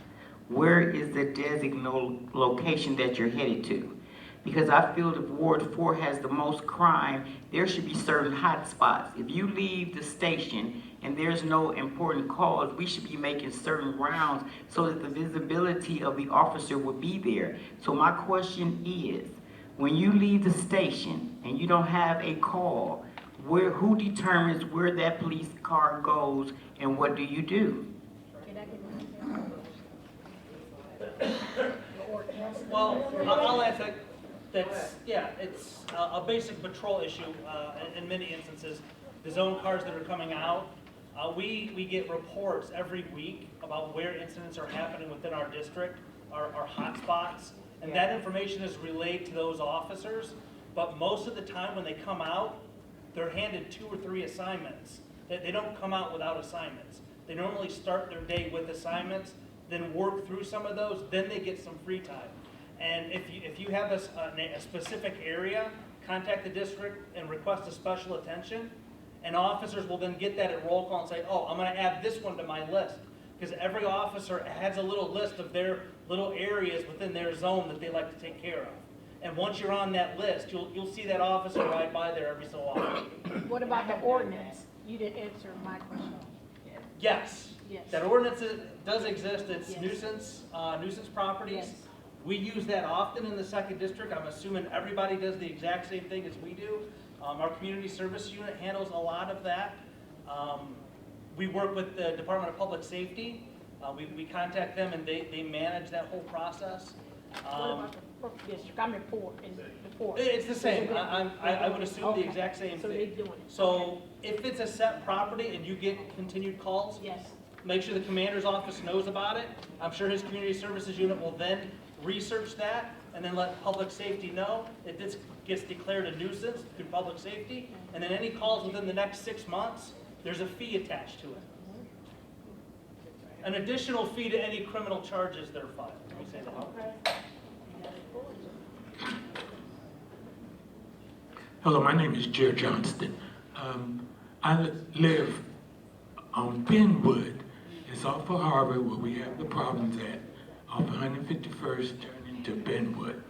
where is the designated location that you're headed to? Because I feel if Ward 4 has the most crime, there should be certain hot spots. If you leave the station and there's no important calls, we should be making certain rounds so that the visibility of the officer will be there. So my question is, when you leave the station and you don't have a call, who determines where that police car goes and what do you do? Well, I'll answer. It's a basic patrol issue in many instances. The zone cars that are coming out, we get reports every week about where incidents are happening within our district, our hot spots, and that information is relayed to those officers. But most of the time when they come out, they're handed 2 or 3 assignments. They don't come out without assignments. They normally start their day with assignments, then work through some of those, then they get some free time. And if you have a specific area, contact the district and request a special attention, and officers will then get that at roll call and say, oh, I'm going to add this one to my list. Because every officer has a little list of their little areas within their zone that they like to take care of. And once you're on that list, you'll see that officer ride by there every so often. What about the ordinance? You didn't answer my question. Yes. Yes. That ordinance does exist. It's Yes. nuisance properties. Yes. We use that often in the 2nd District. I'm assuming everybody does the exact same thing as we do. Our community service unit handles a lot of that. We work with the Department of Public Safety. We contact them and they manage that whole process. What about the 4th District? I'm in 4th. It's the same. I would assume the exact same So thing. they doing it. So if it's a set property and you get continued calls, Yes. make sure the commander's office knows about it. I'm sure his community services unit will then research that, and then let public safety know. If this gets declared a nuisance through public safety, and then any calls within the next 6 months, there's a fee attached to it. An additional fee to any criminal charges that are filed. Let me say that. Hello, my name is Jer Johnston. I live on Benwood. It's off of Harvard where we have the problems at, off 151st turning to Benwood.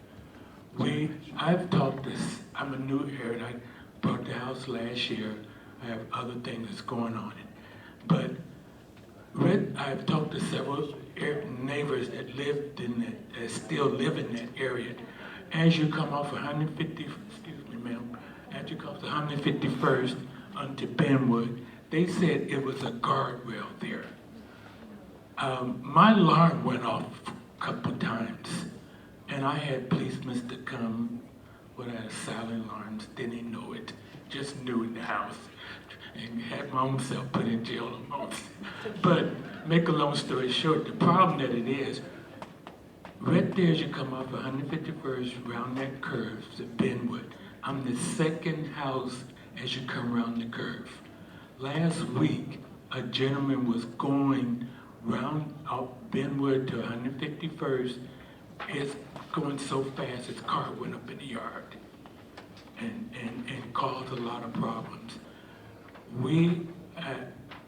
I've talked this, I'm a new here and I bought the house last year. I have other things that's going on it. But I've talked to several neighbors that lived in that still live in that area. As you come off 150, excuse me ma'am, as you come off 151st onto Benwood, they said it was a guardrail there. My alarm went off a couple times, and I had policemen to come with silent alarms, didn't know it, just knew in the house, and had my own self put in jail almost. But make a long story short, the problem that it is, right there as you come off 151st, around that curve to Benwood, I'm the second house as you come around the curve. Last week, a gentleman was going round out Benwood to 151st. It's going so fast, his car went up in the yard and caused a lot of problems. The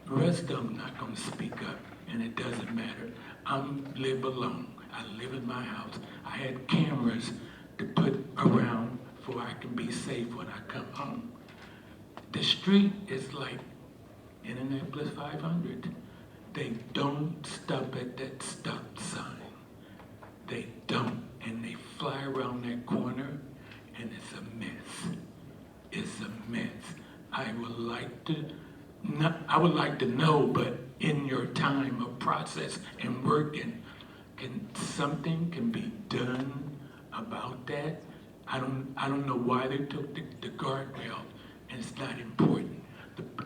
rest of them not gonna speak up, and it doesn't matter. I live alone. I live in my house. I had cameras to put around so I can be safe when I come home. The street is like Indianapolis 500. They don't stop at that stop sign. They don't, and they fly around that corner, and it's a mess. It's a mess. I would like to know, but in your time of process and working, something can be done about that? I don't know why they took the guardrail, and it's not important.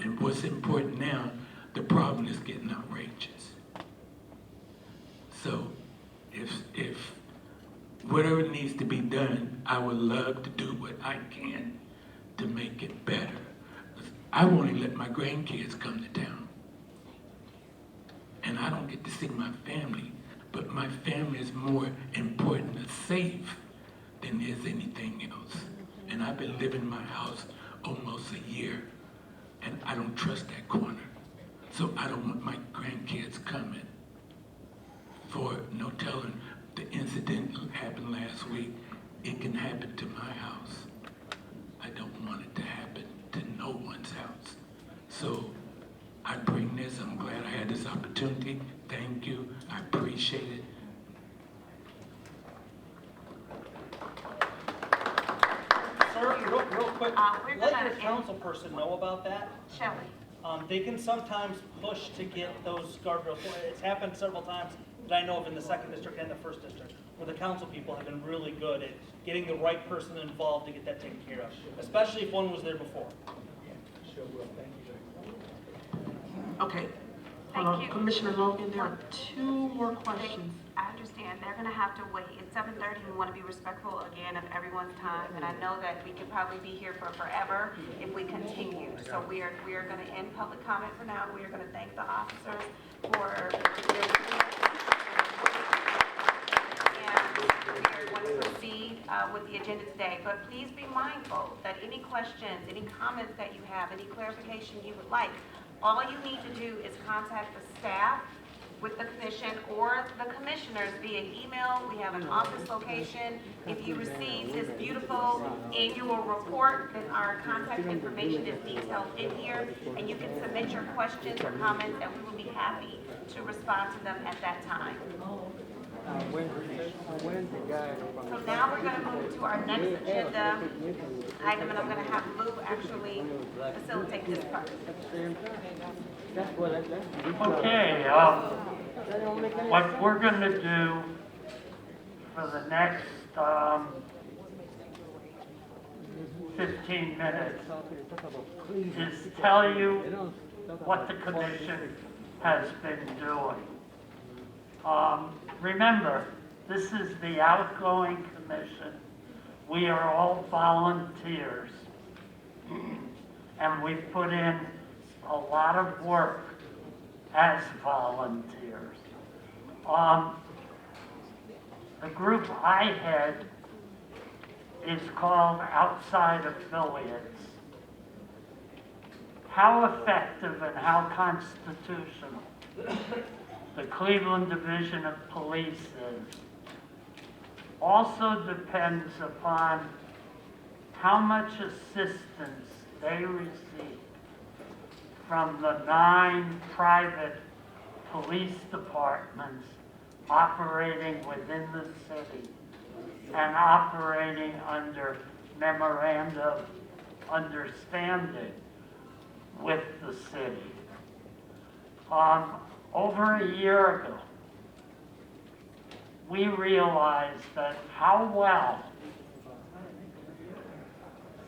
And what's important now, the problem is getting outrageous. So if whatever needs to be done, I would love to do what I can to make it better. I want to let my grandkids come to town. And I don't get to see my family, but my family is more important to save than there's anything else. And I've been living in my house almost a year, and I don't trust that corner. So I don't want my grandkids coming. For no telling, the incident happened last week. It can happen to my house. I don't want it to happen to no one's house. So I bring this, I'm glad I had this opportunity. Thank you, I appreciate it. Sir, real quick, let your council person know about that. Shelley. They can sometimes push to get those guardrails. It's happened several times that I know of in the 2nd district and the 1st district, where the council people have been really good at getting the right person involved to get that taken care of, especially if one was there before. Okay. Thank you. Commissioner Logan, there are 2 more questions. I understand, they're gonna have to wait. It's 7:30, we wanna be respectful again of everyone's time, and I know that we could probably be here for forever if we continue. So we are gonna end public comment for now. We are gonna thank the officers for their and we are going to proceed with the agenda today. But please be mindful that any questions, any comments that you have, any clarification you would like, all you need to do is contact the staff with the commission or the commissioners via email. We have an office location. If you receive this beautiful annual report, then our contact information is detailed in here, and you can submit your questions or comments, and we will be happy to respond to them at that time. So now we're going to move to our next agenda item, and I'm going to have Lou actually facilitate this part. Okay, what we're going to do for the next 15 minutes is tell you what the commission has been doing. Remember, This is the outgoing commission. We are all volunteers. And we've put in a lot of work as volunteers. The group I head is called Outside Affiliates. How effective and how constitutional the Cleveland Division of Police is also depends upon how much assistance they receive from the 9 private police departments operating within the city and operating under memorandum of understanding with the city. Over a year ago, we realized that how well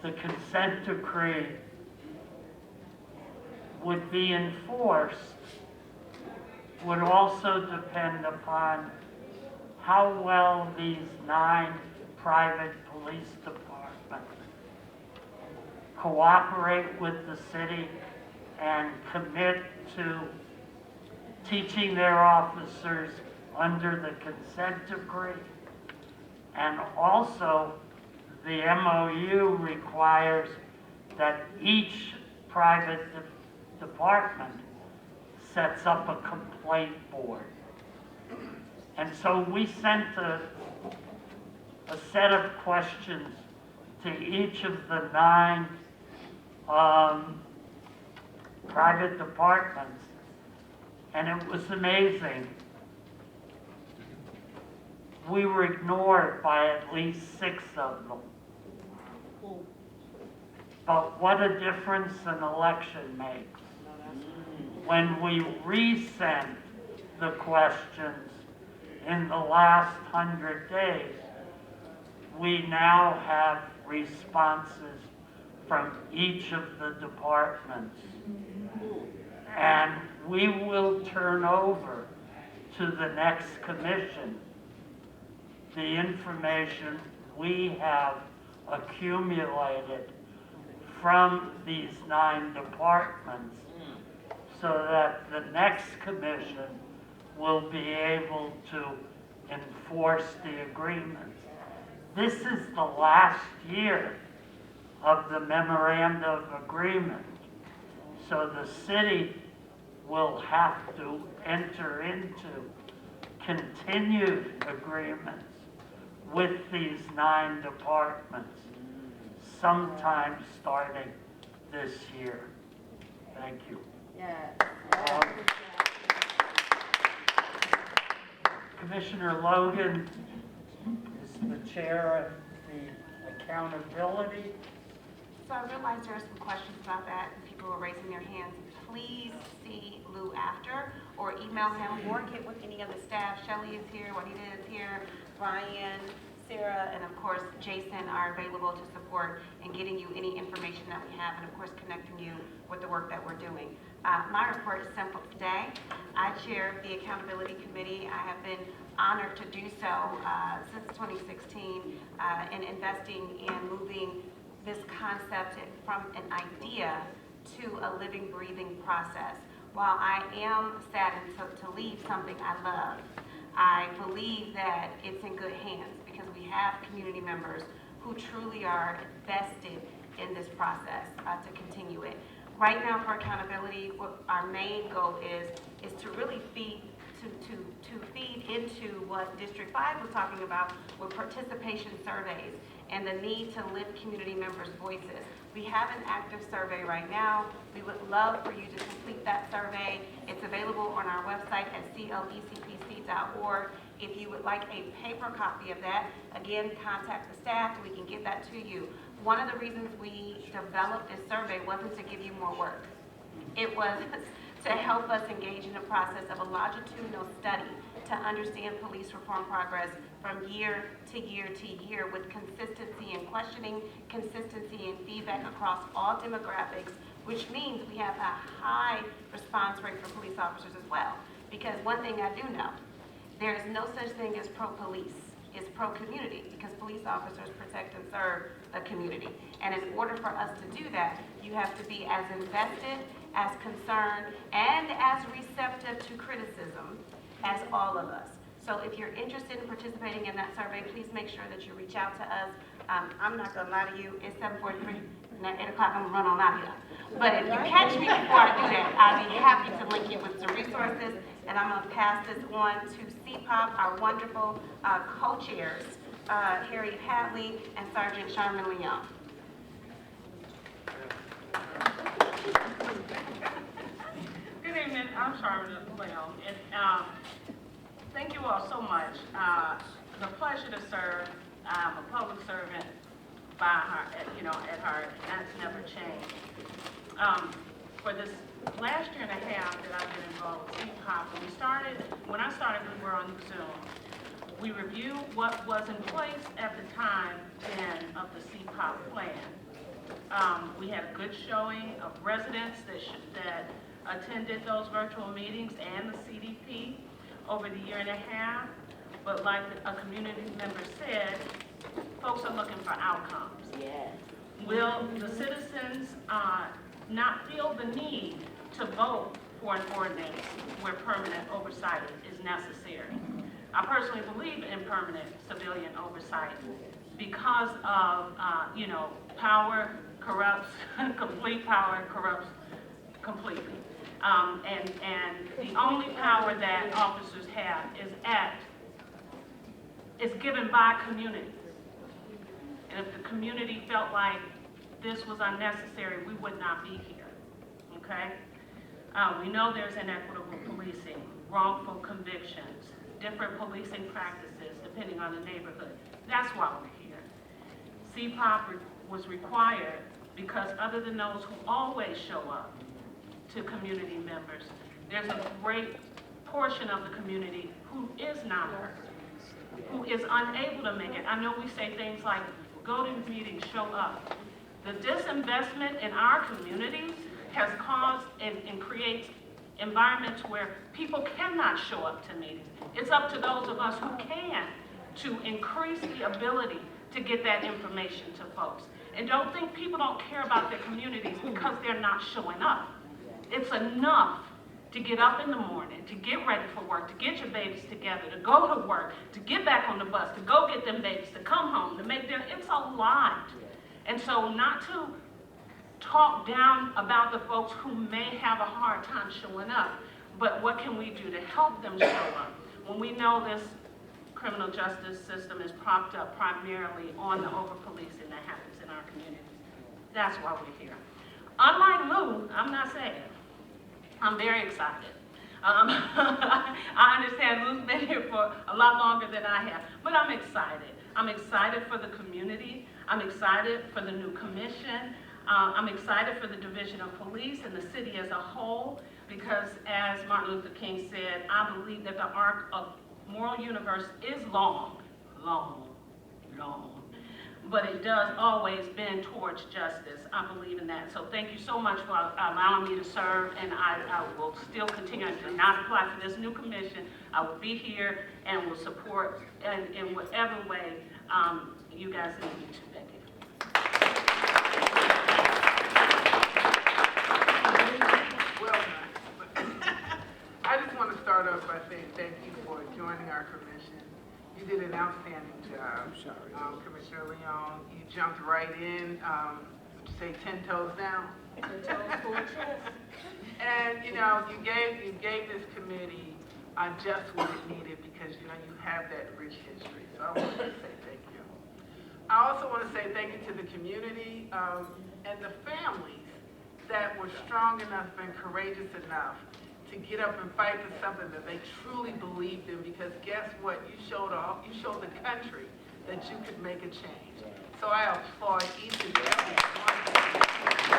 the consent decree would be enforced would also depend upon how well these 9 private police departments cooperate with the city and commit to teaching their officers under the consent decree. And also, the MOU requires that each private department sets up a complaint board. And so we sent a set of questions to each of the 9 private departments, and it was amazing. We were ignored by at least 6 of them. But what a difference an election makes. When we resent the questions in the last 100 days, we now have responses from each of the departments. And we will turn over to the next commission the information we have accumulated from these 9 departments so that the next commission will be able to enforce the agreements. This is the last year of the memorandum of agreement. So the city will have to enter into continued agreements with these 9 departments sometime starting this year. Thank you. Commissioner Logan is the chair of the accountability. So I realized there are some questions about that, and people were raising their hands. Please see Lou after, or email him, or get with any of the staff. Shelley is here, Juanita is here, Brian, Sarah, and of course Jason are available to support in getting you any information that we have, and of course connecting you with the work that we're doing. My report is simple today. I chair the Accountability Committee. I have been honored to do so since 2016 in investing in moving this concept from an idea to a living, breathing process. While I am saddened to leave something I love, I believe that it's in good hands because we have community members who truly are vested in this process to continue it. Right now for accountability, what our main goal is to really feed into what District 5 was talking about with participation surveys and the need to lift community members' voices. We have an active survey right now. We would love for you to complete that survey. It's available on our website at clecpc.org. If you would like a paper copy of that, again, contact the staff. We can get that to you. One of the reasons we developed this survey wasn't to give you more work. It was to help us engage in a process of a longitudinal study to understand police reform progress from year to year to year with consistency in questioning, consistency in feedback across all demographics, which means we have a high response rate for police officers as well. Because one thing I do know There is no such thing as pro-police. It's pro-community, because police officers protect and serve the community. And in order for us to do that, you have to be as invested, as concerned, and as receptive to criticism as all of us. So if you're interested in participating in that survey, please make sure that you reach out to us. I'm not gonna lie to you, it's 7:43, now 8 o'clock, I'm gonna run on out of here. But if you catch me before I do that, I'll be happy to link you with some resources, and I'm gonna pass this on to CPOP, our wonderful co-chairs, Harriet Hadley and Sergeant Sherman Leon. Good evening, I'm Sherman Leon, and thank you all so much. It's a pleasure to serve. I'm a public servant by heart, at heart, and that's never changed. For this last year and a half that I've been involved with CPOP, when I started, we were on Zoom. We reviewed what was in place at the time then of the CPOP plan. We had a good showing of residents that attended those virtual meetings and the CDP over the year and a half. But like a community member said, folks are looking for outcomes. Yes. Will the citizens not feel the need to vote for an ordinance where permanent oversight is necessary? I personally believe in permanent civilian oversight because of, power corrupts, complete power corrupts completely. And the only power that officers have is given by community. And if the community felt like this was unnecessary, we would not be here, okay? We know there's inequitable policing, wrongful convictions, different policing practices depending on the neighborhood. That's why we're here. CPOP was required because other than those who always show up to community members, there's a great portion of the community who is not heard, who is unable to make it. I know we say things like, go to meetings, show up. The disinvestment in our communities has caused and creates environments where people cannot show up to meetings. It's up to those of us who can to increase the ability to get that information to folks. And don't think people don't care about their communities because they're not showing up. It's enough to get up in the morning, to get ready for work, to get your babies together, to go to work, to get back on the bus, to go get them babies, to come home, to make dinner. It's a lot. And so not to talk down about the folks who may have a hard time showing up, but what can we do to help them show up? When we know this criminal justice system is propped up primarily on the over-policing that happens in our communities. That's why we're here. Unlike Lou, I'm not saying. I'm very excited. I understand Lou's been here for a lot longer than I have, but I'm excited. I'm excited for the community. I'm excited for the new commission. I'm excited for the Division of Police and the city as a whole, because as Martin Luther King said, I believe that the arc of moral universe is long, but it does always bend towards justice. I believe in that. So thank you so much for allowing me to serve, and I will still continue to not apply for this new commission. I will be here and will support in whatever way you guys need me to. Thank you. Well, I just want to start off by saying thank you for joining our commission. You did an outstanding job, Commissioner Leon. You jumped right in, would you say 10 toes down? 10 toes for a chest. And you gave this committee just what it needed because you have that rich history. So I want to say thank you. I also want to say thank you to the community and the families that were strong enough and courageous enough to get up and fight for something that they truly believed in, because guess what? You showed the country that you could make a change. So I applaud each and every one of you.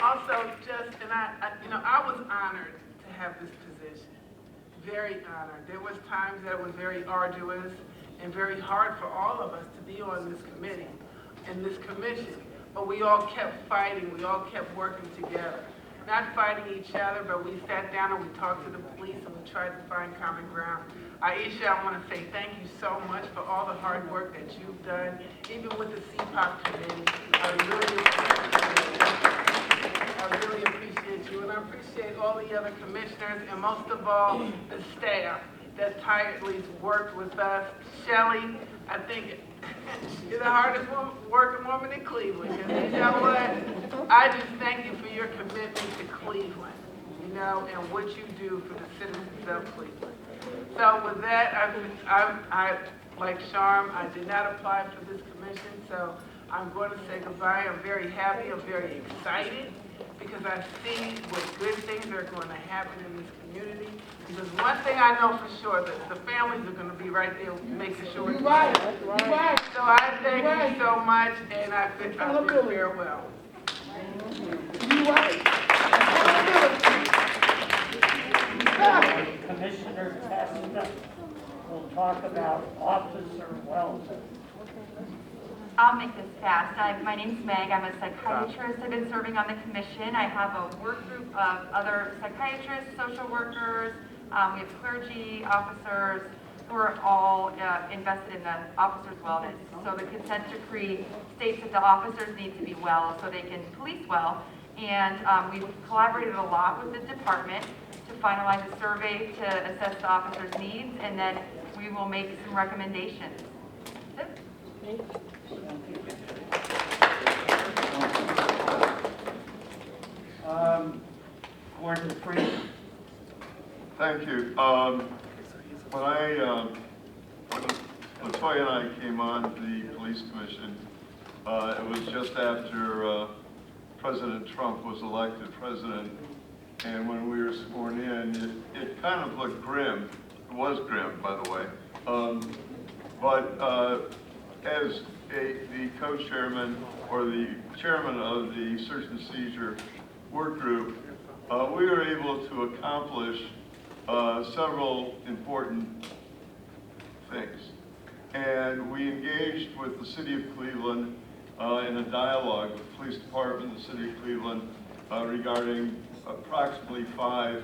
Also, I was honored to have this position. Very honored. There was times that it was very arduous and very hard for all of us to be on this committee and this commission. But we all kept fighting, we all kept working together. not fighting each other, but we sat down and we talked to the police and we tried to find common ground. Aisha, I want to say thank you so much for all the hard work that you've done, even with the CPOP committee. I really appreciate you, and I appreciate all the other commissioners, and most of all, the staff that tirelessly worked with us. Shelley, I think you're the hardest working woman in Cleveland. And you know what? I just thank you for your commitment to Cleveland, you know, and what you do for the citizens of Cleveland. So with that, I like Sharm, I did not apply for this commission, so I'm going to say goodbye. I'm very happy, I'm very excited, because I see what good things are going to happen in this community. Because one thing I know for sure, that the families are going to be right there making sure it's right. So I thank you so much, and I bid farewell. Commissioner Testa will talk about officer welfare. I'll make this fast. My name's Meg. I'm a psychiatrist. I've been serving on the commission. I have a work group of other psychiatrists, social workers. We have clergy, officers, who are all invested in the officers' wellness. So the consent decree states that the officers need to be well so they can police well. And we've collaborated a lot with the department to finalize a survey to assess the officers' needs, and then we will make some recommendations. That's it. Gordon Freeman. Thank you. When Latoya and I came on the police commission, it was just after President Trump was elected president, and when we were sworn in, it kind of looked grim. It was grim, by the way. But as the co-chairman or the chairman of the search and seizure work group, we were able to accomplish several important things. And we engaged with the city of Cleveland in a dialogue with the police department, the city of Cleveland, regarding approximately 5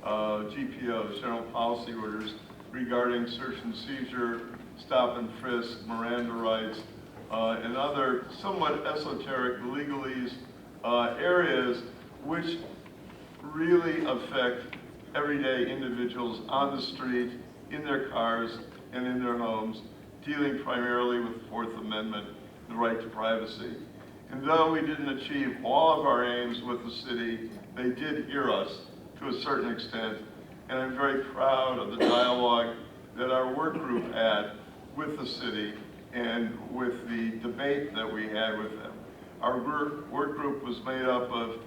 GPOs, general policy orders, regarding search and seizure, stop and frisk, Miranda rights, and other somewhat esoteric legalese areas which really affect everyday individuals on the street, in their cars, and in their homes, dealing primarily with the Fourth Amendment, the right to privacy. And though we didn't achieve all of our aims with the city, they did hear us to a certain extent, and I'm very proud of the dialogue that our work group had with the city and with the debate that we had with them. Our work group was made up of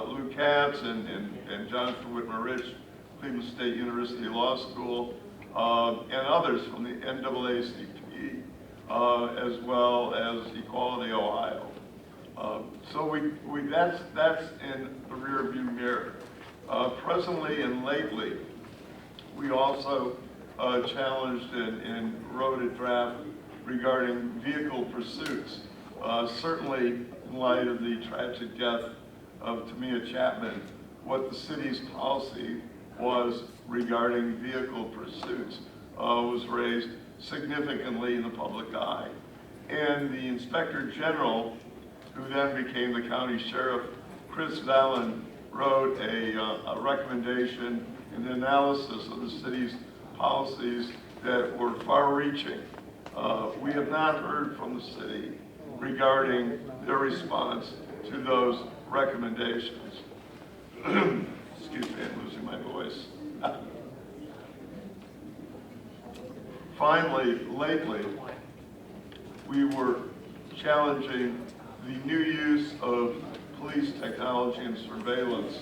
Lou Katz and Jonathan Whitmer-Rich, Cleveland State University Law School, and others from the NAACP, as well as Equality Ohio. So that's in the rearview mirror. Presently and lately, we also challenged and wrote a draft regarding vehicle pursuits. Certainly, in light of the tragic death of Tamia Chapman, what the city's policy was regarding vehicle pursuits was raised significantly in the public eye. And the Inspector General, who then became the county sheriff, Chris Vallon, wrote a recommendation and analysis of the city's policies that were far-reaching. We have not heard from the city regarding their response to those recommendations. Excuse me, I'm losing my voice. Finally, lately, we were challenging the new use of police technology and surveillance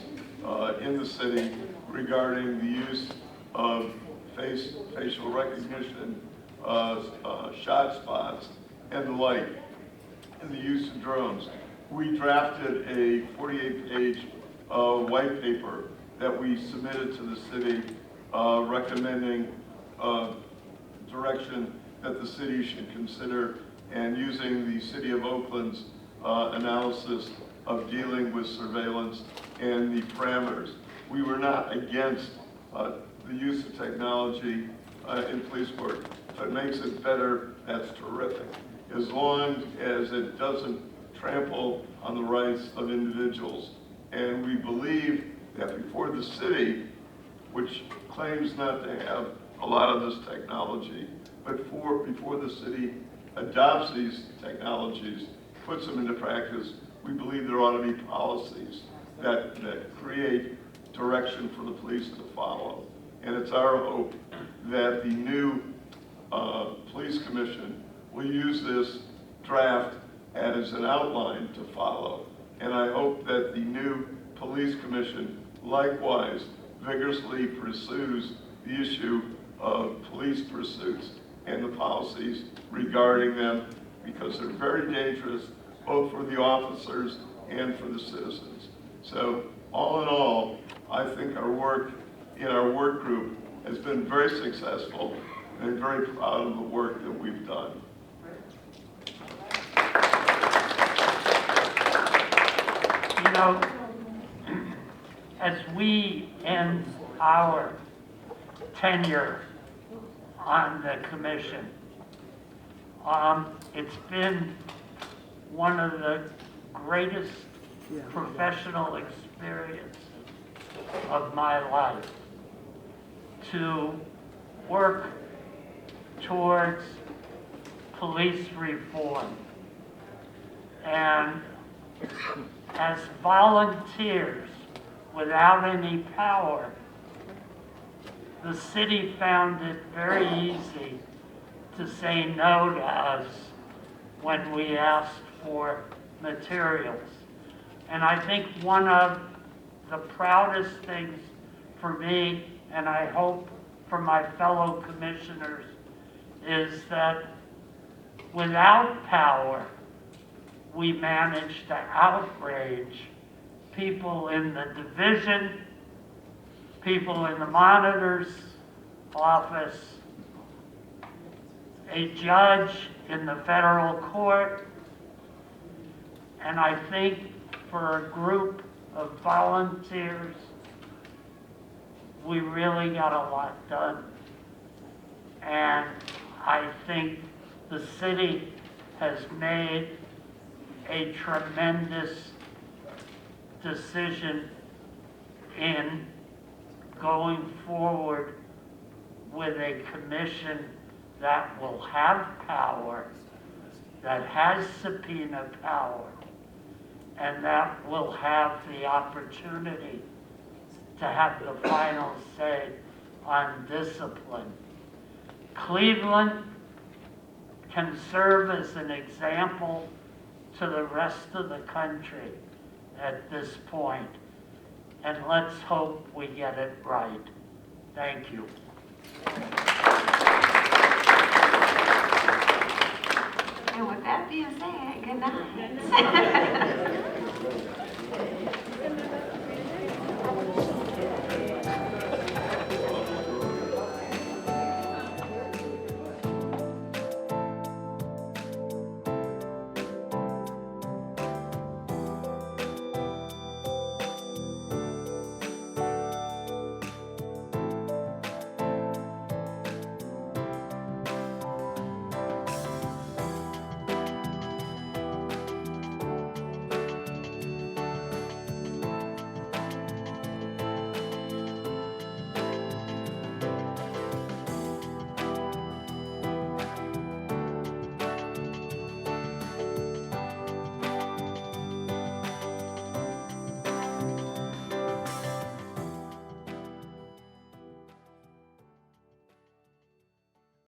in the city regarding the use of facial recognition, shot spots, and the like, and the use of drones. We drafted a 48-page white paper that we submitted to the city recommending direction that the city should consider, and using the City of Oakland's analysis of dealing with surveillance and the parameters. We were not against the use of technology in police work. If it makes it better, that's terrific, as long as it doesn't trample on the rights of individuals. And we believe that before the city, which claims not to have a lot of this technology, but before the city adopts these technologies, puts them into practice, we believe there ought to be policies that create direction for the police to follow. And it's our hope that the new police commission will use this draft as an outline to follow. And I hope that the new police commission likewise vigorously pursues the issue of police pursuits and the policies regarding them, because they're very dangerous both for the officers and for the citizens. So all in all, I think our work in our work group has been very successful, and I'm very proud of the work that we've done. You know, as we end our tenure on the commission, it's been one of the greatest professional experiences of my life to work towards police reform. And as volunteers without any power, the city found it very easy to say no to us when we asked for materials. And I think one of the proudest things for me, and I hope for my fellow commissioners, is that without power, we managed to outrage people in the division, people in the monitor's office, a judge in the federal court, and I think for a group of volunteers, we really got a lot done. And I think the city has made a tremendous decision in going forward with a commission that will have power, that has subpoena power, and that will have the opportunity to have the final say on discipline. Cleveland can serve as an example to the rest of the country at this point, and let's hope we get it right. Thank you. And with that being said, good night.